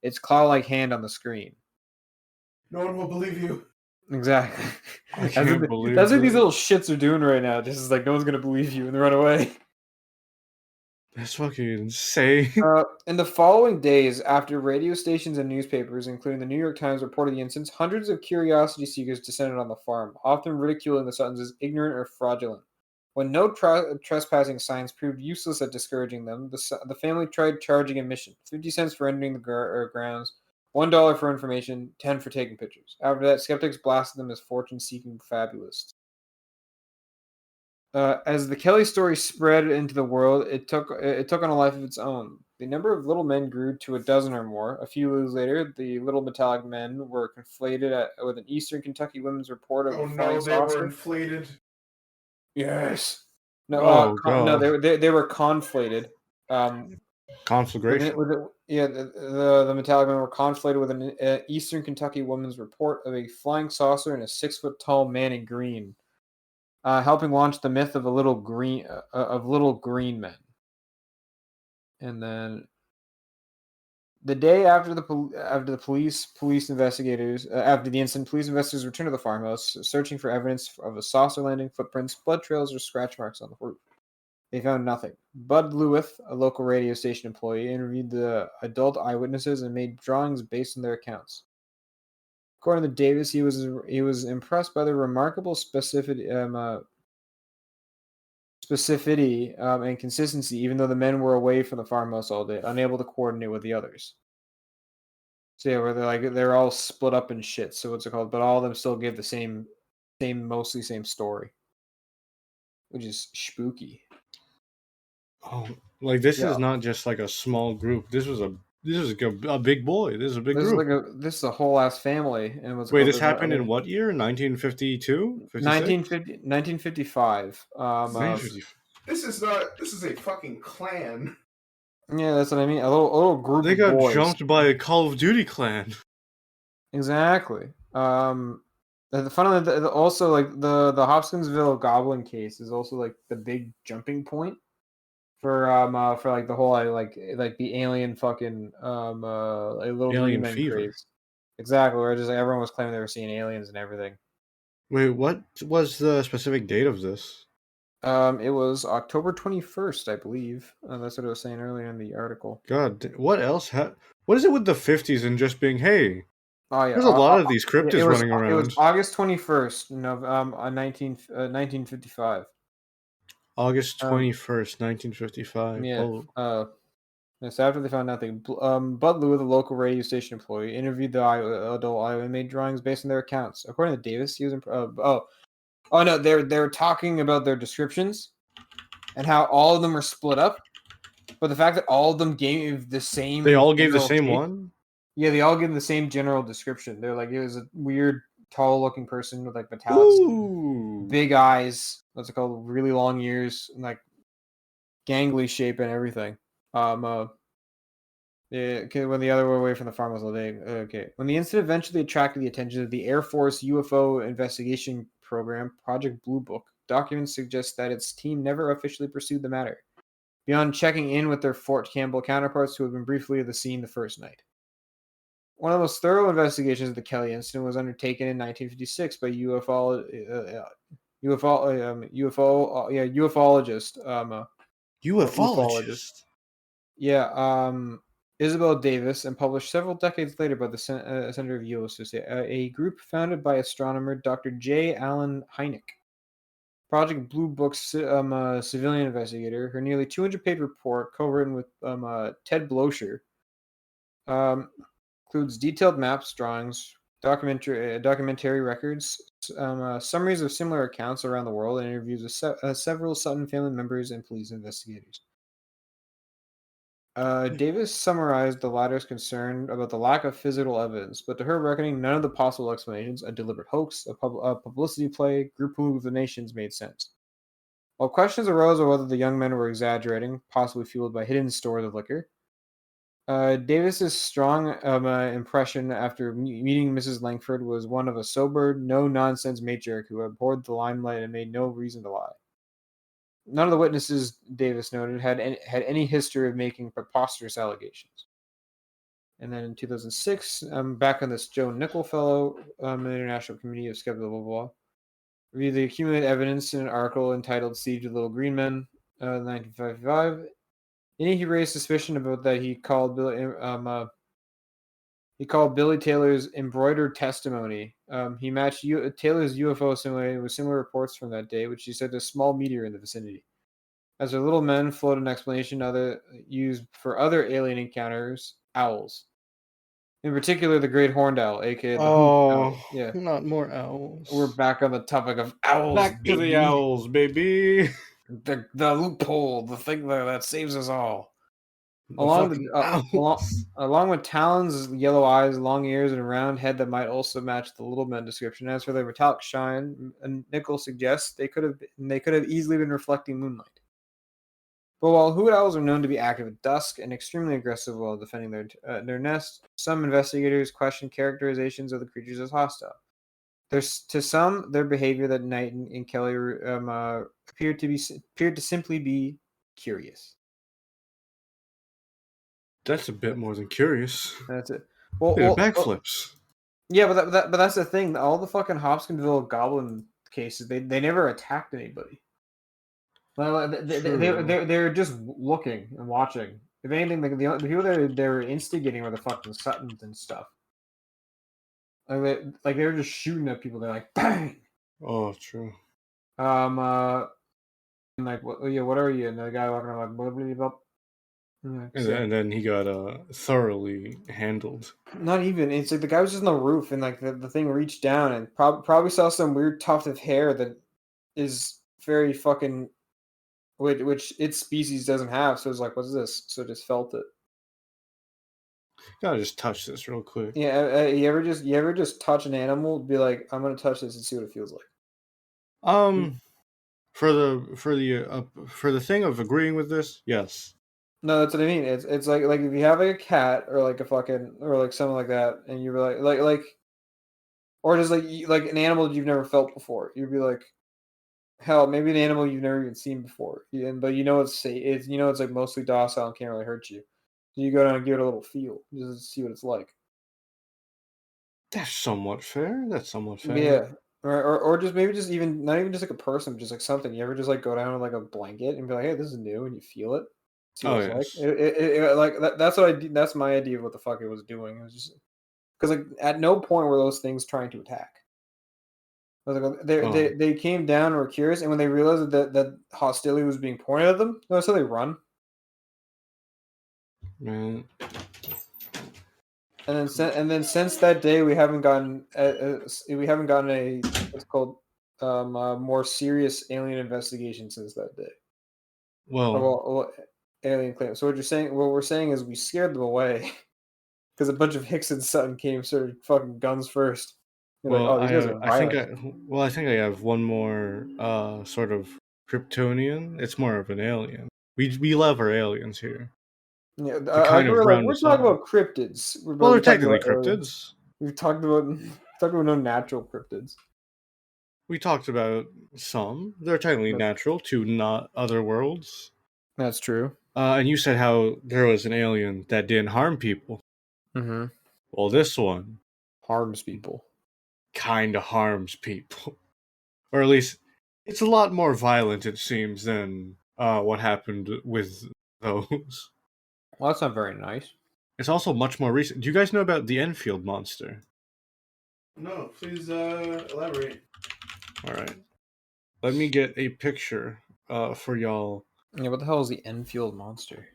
its claw-like hand on the screen.
No one will believe you.
Exactly.
I can't believe
that's what these little shits are doing right now. Just like no one's gonna believe you and they run away.
That's fucking insane.
In the following days, after radio stations and newspapers, including the New York Times, reported the incidents, hundreds of curiosity seekers descended on the farm, often ridiculing the Suttons as ignorant or fraudulent. When no trespassing signs proved useless at discouraging them, the family tried charging admission: 50 cents for entering the grounds, $1 for information, 10 for taking pictures. After that, skeptics blasted them as fortune-seeking fabulists. As the Kelly story spread into the world, it took on a life of its own. The number of little men grew to a dozen or more. A few years later, the little metallic men were conflated with an Eastern Kentucky women's report of
Oh
a flying
no, they were
saucer.
inflated.
Yes. No,
Oh,
no,
God.
they were conflated.
Conflagration.
The metallic men were conflated with an Eastern Kentucky woman's report of a flying saucer and a 6-foot tall man in green, helping launch the myth of little green men. And then the day after the police investigators after the incident, police investigators returned to the farmhouse, searching for evidence of a saucer landing, footprints, blood trails, or scratch marks on the roof. They found nothing. Bud Lewith, a local radio station employee, interviewed the adult eyewitnesses and made drawings based on their accounts. According to Davis, he was impressed by the remarkable specificity and consistency, even though the men were away from the farmhouse all day, unable to coordinate with the others. So yeah, where they're all split up and shit. So what's it called? But all of them still give the mostly same story, which is spooky.
Oh, like this
Yeah.
is not just like a small group. This was a big boy. This is a big group.
This is a whole ass family. And what's it
Wait,
called?
this happened in what year? 1952? 56?
1955.
1950.
This is a fucking clan.
Yeah, that's what I mean. A little group
They
of
got
boys.
jumped by a Call of Duty clan.
Exactly. Funnily, also like the Hopkinsville Goblin case is also like the big jumping point for like the whole like the alien fucking like little
Alien
green men
fever.
craze. Exactly, where just like everyone was claiming they were seeing aliens and everything.
Wait, what was the specific date of this?
It was October 21st, I believe. That's what I was saying earlier in the article.
God, what else? What is it with the 50s and just being, hey,
Oh yeah,
there's a lot of these cryptids running
It was
around.
August 21st, 1955.
August 21st, 1955.
Yeah.
Oh.
So after they found nothing, Bud Lewis, the local radio station employee, interviewed the adult Iowa and made drawings based on their accounts. According to Davis, he was no, they're talking about their descriptions and how all of them are split up, but the fact that all of them gave the same.
They all gave the
general
same
take-
one?
Yeah, they all give the same general description. They're like, it was a weird, tall-looking person with like metallics,
Ooh.
big eyes. What's it called? Really long ears, and like gangly shape and everything. Yeah, okay, when the other were away from the farmhouse all day. Okay. When the incident eventually attracted the attention of the Air Force UFO investigation program, Project Blue Book, documents suggest that its team never officially pursued the matter, beyond checking in with their Fort Campbell counterparts who had been briefly at the scene the first night. One of the most thorough investigations of the Kelly incident was undertaken in 1956 by
UFologist.
Isabel Davis, and published several decades later by the Center of UFO, a group founded by astronomer Dr. J. Allen Hynek. Project Blue Book's civilian investigator, her nearly 200-page report, co-written with Ted Blocher, includes detailed maps, drawings, documentary records, summaries of similar accounts around the world, and interviews with several Sutton family members and police investigators. Davis summarized the latter's concern about the lack of physical evidence, but to her reckoning, none of the possible explanations, a deliberate hoax, a publicity play, group hallucinations, made sense. While questions arose over whether the young men were exaggerating, possibly fueled by hidden stores of liquor, Davis's strong impression after meeting Mrs. Langford was one of a sober, no-nonsense matriarch who abhorred the limelight and made no reason to lie. None of the witnesses, Davis noted, had any history of making preposterous allegations. And then in 2006, back on this Joe Nickel fellow, the International Committee of Skeptical blah, blah, blah, reviewed the accumulated evidence in an article entitled Siege of Little Green Men, 1955. he raised suspicion about that. He called Billy Taylor's embroidered testimony. He matched Taylor's UFO simulator with similar reports from that day, which he said a small meteor in the vicinity. As their little men floated an explanation used for other alien encounters, owls. In particular, the great horned owl, aka the hoot owl. Yeah,
not more owls.
we're back on the topic of owls.
Back to the owls, baby.
The loophole, the thing that saves us all.
Along
With talons, yellow eyes, long ears, and a round head that might also match the little men description. As for their metallic shine, Nickel suggests they could have easily been reflecting moonlight. But while hoot owls are known to be active at dusk and extremely aggressive while defending their nest, some investigators question characterizations of the creatures as hostile. To some, their behavior that night in Kelly appeared to simply be curious.
That's a bit more than curious.
That's it.
Well, backflips.
Yeah, but that's the thing. All the fucking Hopkinsville goblin cases, they never attacked anybody. They're just looking and watching. If anything, the people that they were instigating were the fucking Suttons and stuff. Like they were just shooting at people. They're like, bang.
Oh, true.
And like, what are you? And the guy walking around like, blah, blah, blah.
And then he got thoroughly handled.
Not even. It's like the guy was just on the roof, and like the thing reached down and probably saw some weird tuft of hair that is very fucking, which its species doesn't have. So it's like, what's this? So just felt it.
Gotta just touch this real quick.
Yeah, you ever just touch an animal? Be like, I'm gonna touch this and see what it feels like.
For the thing of agreeing with this, yes.
No, that's what I mean. It's like if you have like a cat or like a fucking or like something like that, and you're like, or just like an animal that you've never felt before, you'd be like, hell, maybe an animal you've never even seen before, but it's safe. It's like mostly docile and can't really hurt you. So you go down and give it a little feel, just to see what it's like.
That's somewhat fair.
Yeah. Or just maybe just even not even just like a person, but just like something. You ever just like go down with like a blanket and be like, hey, this is new, and you feel it. See what it's like. That's what I. That's my idea of what the fuck it was doing. It was just because like at no point were those things trying to attack. They came down and were curious, and when they realized that hostility was being pointed at them, that's how they run.
Man.
And then since that day, we haven't gotten a what's called more serious alien investigation since that day. Well, alien claims. So what we're saying is we scared them away because a bunch of Hicks and Sutton came started fucking guns first.
Well, like, I think I have one more sort of Kryptonian. It's more of an alien. We love our aliens here.
Yeah, we're talking about cryptids.
They're technically cryptids.
We've talked about no natural cryptids.
We talked about some. They're technically natural to not other worlds.
That's true.
And you said how there was an alien that didn't harm people.
Mm-hmm.
Well, this one
harms people.
Kind of harms people, or at least it's a lot more violent, it seems, than what happened with those.
Well, that's not very nice.
It's also much more recent. Do you guys know about the Enfield monster?
No, please elaborate.
All right, let me get a picture for y'all.
Yeah, what the hell is the Enfield monster?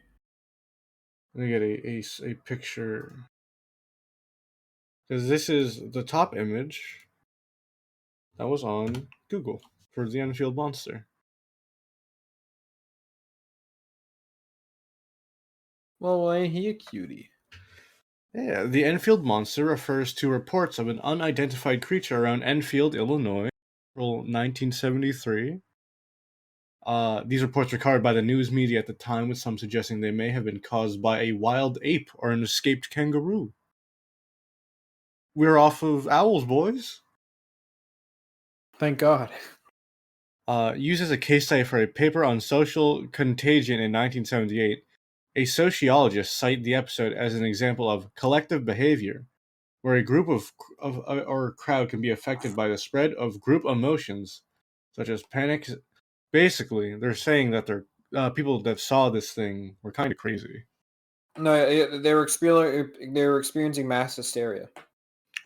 Let me get a picture, because this is the top image that was on Google for the Enfield monster.
Well, ain't he a cutie?
Yeah, the Enfield monster refers to reports of an unidentified creature around Enfield, Illinois, April 1973. These reports were covered by the news media at the time, with some suggesting they may have been caused by a wild ape or an escaped kangaroo. We're off of owls, boys.
Thank God.
Used as a case study for a paper on social contagion in 1978, a sociologist cited the episode as an example of collective behavior, where a group or crowd can be affected by the spread of group emotions, such as panic. Basically, they're saying that people that saw this thing were kind of crazy.
No, they were experiencing mass hysteria.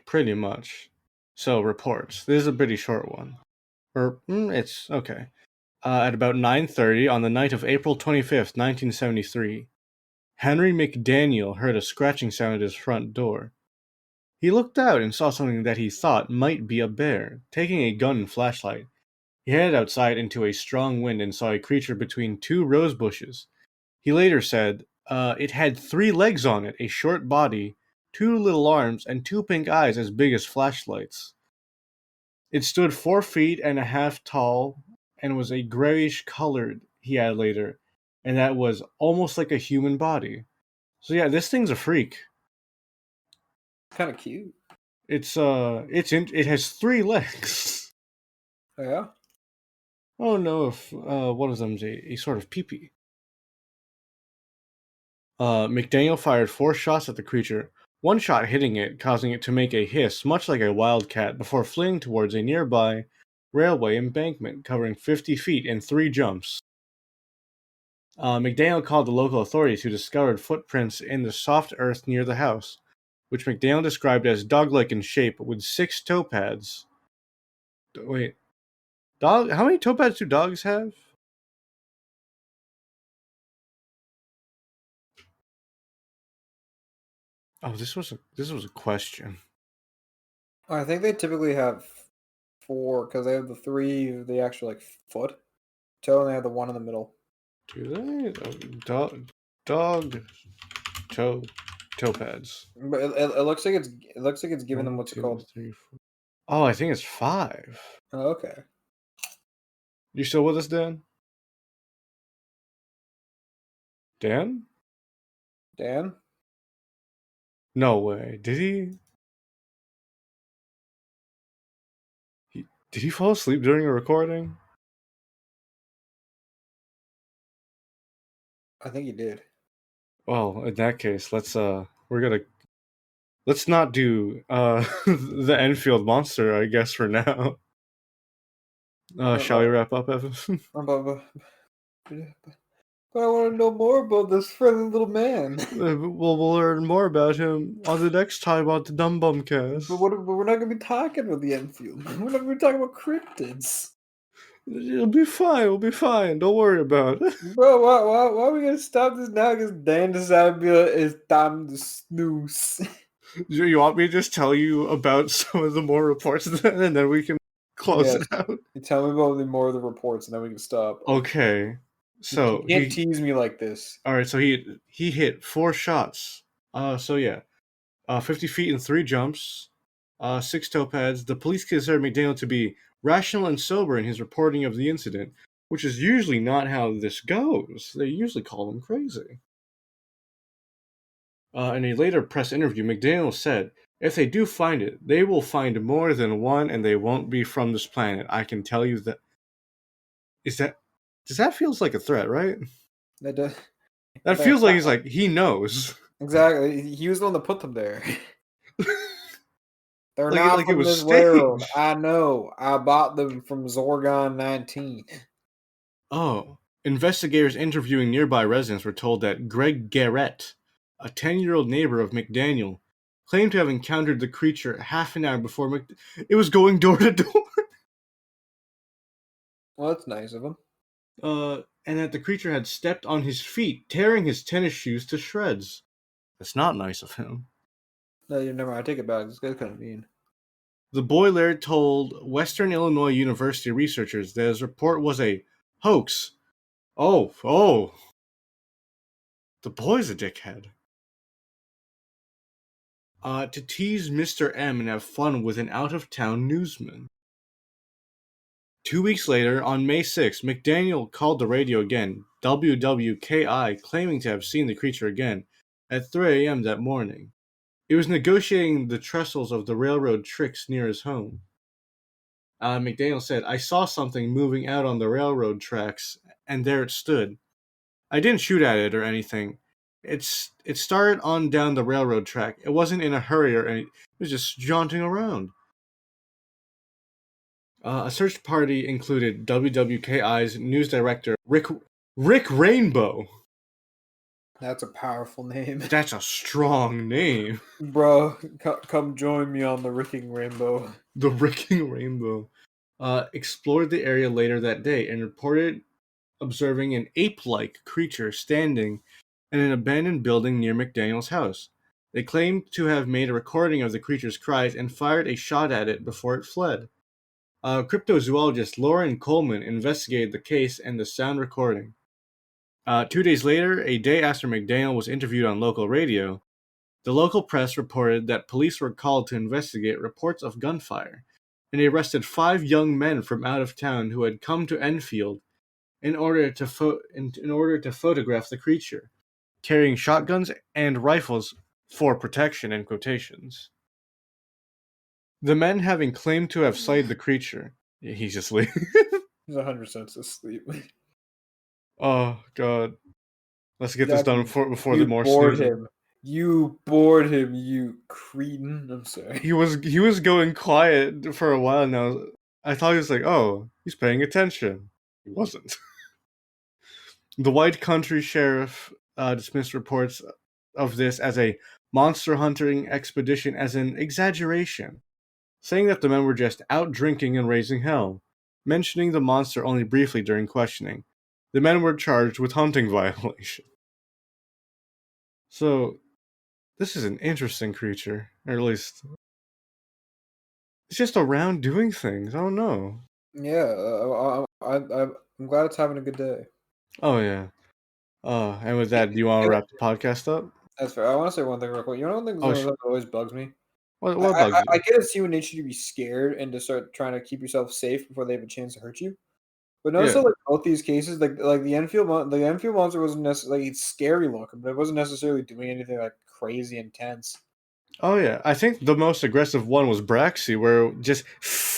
Pretty much. So, reports. This is a pretty short one. It's okay. At about 9:30 on the night of April 25th, 1973, Henry McDaniel heard a scratching sound at his front door. He looked out and saw something that he thought might be a bear. Taking a gun and flashlight, he headed outside into a strong wind and saw a creature between two rose bushes. He later said, it had 3 legs on it, a short body, 2 little arms, and 2 pink eyes as big as flashlights. It stood 4 feet and a half tall and was a grayish colored, he added later, and that was almost like a human body. So yeah, this thing's a freak.
Kind of cute.
It has 3 legs.
Oh, yeah?
I don't know if one of them's a sort of peepee. McDaniel fired 4 shots at the creature, one shot hitting it, causing it to make a hiss much like a wildcat before fleeing towards a nearby railway embankment covering 50 feet in 3 jumps. McDaniel called the local authorities who discovered footprints in the soft earth near the house, which McDaniel described as dog-like in shape with 6 toe pads. Wait, dog? How many toe pads do dogs have? Oh, this was a question.
I think they typically have 4 because they have the 3 the actual like foot toe, and they have the one in the middle.
Do they? Dog toe pads.
But it looks like it's giving them
1,
what's
2,
called.
3, 4. Oh, I think it's 5.
Oh, okay.
You still with us, Dan? Dan?
Dan?
No way. Did he? Did he fall asleep during a recording?
I think he did.
Well, in that case, let's not do the Enfield monster, I guess, for now. Shall we wrap up, Evan?
But I want to know more about this friendly little man.
We'll learn more about him on the next time on the Dumbumcast.
But we're not going to be talking about the Enfield. We're not going to be talking about cryptids.
It'll be fine. We'll be fine. Don't worry about it.
Bro, why are we going to stop this now? Because Dan decided to be like, it's time to snooze.
You want me to just tell you about some of the more reports then, and then we can close it out?
You tell me about more of the reports, and then we can stop.
Okay. So
you can't tease me like this.
All right. So he hit 4 shots. So yeah, 50 feet in 3 jumps, 6 toe pads. The police consider McDaniel to be rational and sober in his reporting of the incident, which is usually not how this goes. They usually call him crazy. In a later press interview, McDaniel said, "If they do find it, they will find more than one, and they won't be from this planet. I can tell you that." Does that feels like a threat, right?
That does.
That feels like he's like, he knows.
Exactly. He was the one that put them there. They're
like,
not
like
from
it was
this
staged.
world. I know. I bought them from Zorgon 19.
Oh. Investigators interviewing nearby residents were told that Greg Garrett, a 10-year-old neighbor of McDaniel, claimed to have encountered the creature half an hour before it was going door to door.
Well, that's nice of him.
And that the creature had stepped on his feet, tearing his tennis shoes to shreds. That's not nice of him.
No, never mind. I take it back. This guy's kind of mean.
The boy later told Western Illinois University researchers that his report was a hoax. Oh. The boy's a dickhead. To tease Mr. M and have fun with an out-of-town newsman. 2 weeks later, on May 6, McDaniel called the radio again, WWKI, claiming to have seen the creature again at 3 a.m. that morning. It was negotiating the trestles of the railroad tracks near his home. McDaniel said, "I saw something moving out on the railroad tracks, and there it stood. I didn't shoot at it or anything. It started on down the railroad track. It wasn't in a hurry or anything. It was just jaunting around." A search party included WWKI's news director Rick Rick Rainbow.
That's a powerful name.
That's a strong name.
Bro, come join me on the Ricking Rainbow.
The Ricking Rainbow. Explored the area later that day and reported observing an ape-like creature standing in an abandoned building near McDaniel's house. They claimed to have made a recording of the creature's cries and fired a shot at it before it fled. Cryptozoologist Lauren Coleman investigated the case and the sound recording. 2 days later, a day after McDaniel was interviewed on local radio, the local press reported that police were called to investigate reports of gunfire, and they arrested 5 young men from out of town who had come to Enfield in order to photograph the creature, carrying shotguns and rifles for protection in quotations. The men having claimed to have sighted the creature. He's asleep.
He's 100% asleep.
Oh god. Let's get this done before
You
the more
bored
snoozing.
him. You bored him, you cretin. I'm sorry.
He was going quiet for a while now. I thought he was like, oh, he's paying attention. He wasn't. The White Country Sheriff dismissed reports of this as a monster hunting expedition as an exaggeration, saying that the men were just out drinking and raising hell, mentioning the monster only briefly during questioning. The men were charged with hunting violation. So, this is an interesting creature, or at least it's just around doing things. I don't know.
Yeah, I'm glad it's having a good day.
Oh yeah. And with that, do you want to wrap the podcast up?
That's fair. I want to say one thing real quick. You know one thing that always bugs me?
What bugs you?
I get it's human nature to be scared and to start trying to keep yourself safe before they have a chance to hurt you. But notice that, like, both these cases, like the Enfield monster wasn't necessarily, like, it's scary looking, but it wasn't necessarily doing anything like crazy intense.
Oh yeah, I think the most aggressive one was Braxxy, where it just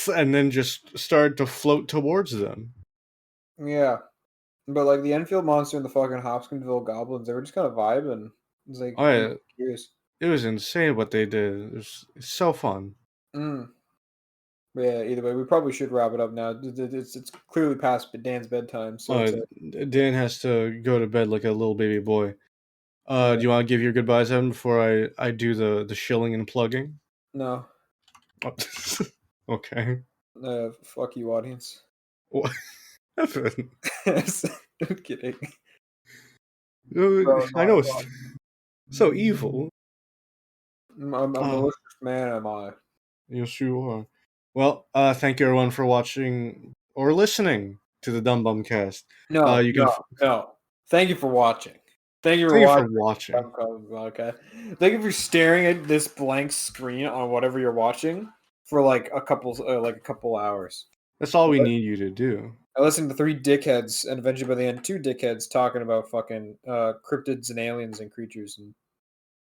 and then just started to float towards them.
Yeah, but like the Enfield monster and the fucking Hopkinsville goblins, they were just kind of vibing. It's like,
Oh yeah,
curious.
it was insane what they did. It's so fun.
But yeah, either way, we probably should wrap it up now. It's clearly past Dan's bedtime, so
Dan has to go to bed like a little baby boy. Do you want to give your goodbyes, Evan, before I do the shilling and plugging?
No.
Oh. Okay.
Fuck you, audience.
What? Evan.
I'm kidding.
I know it's so evil.
I'm the malicious man, am I?
Yes, you are. Well, thank you everyone for watching or listening to the Dumbumcast.
No. Thank you for watching. Thank you for watching. Okay. Thank you for staring at this blank screen on whatever you're watching for like a couple hours.
That's all we need you to do.
I listened to 3 dickheads, and eventually by the end, 2 dickheads talking about fucking cryptids and aliens and creatures and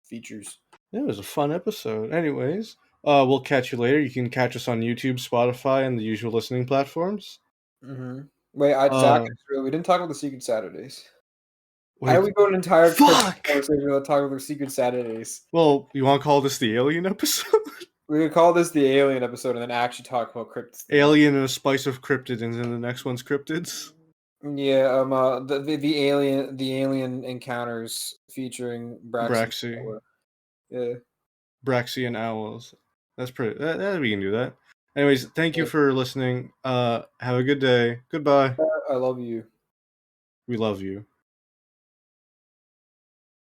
features.
It was a fun episode. Anyways, we'll catch you later. You can catch us on YouTube, Spotify, and the usual listening platforms.
Mm-hmm. Wait, Zach, we didn't talk about the Secret Saturdays.
Wait,
how do we go an entire conversation without talking about Secret Saturdays?
Well, you want to call this the alien episode?
We could call this the alien episode and then actually talk about cryptids.
Alien and a spice of cryptids, and then the next one's cryptids.
Yeah, the alien encounters featuring
Braxxy.
Yeah.
Braxxy and owls. That's pretty. That we can do that. Anyways, thank you for listening. Have a good day. Goodbye.
I love you.
We love you.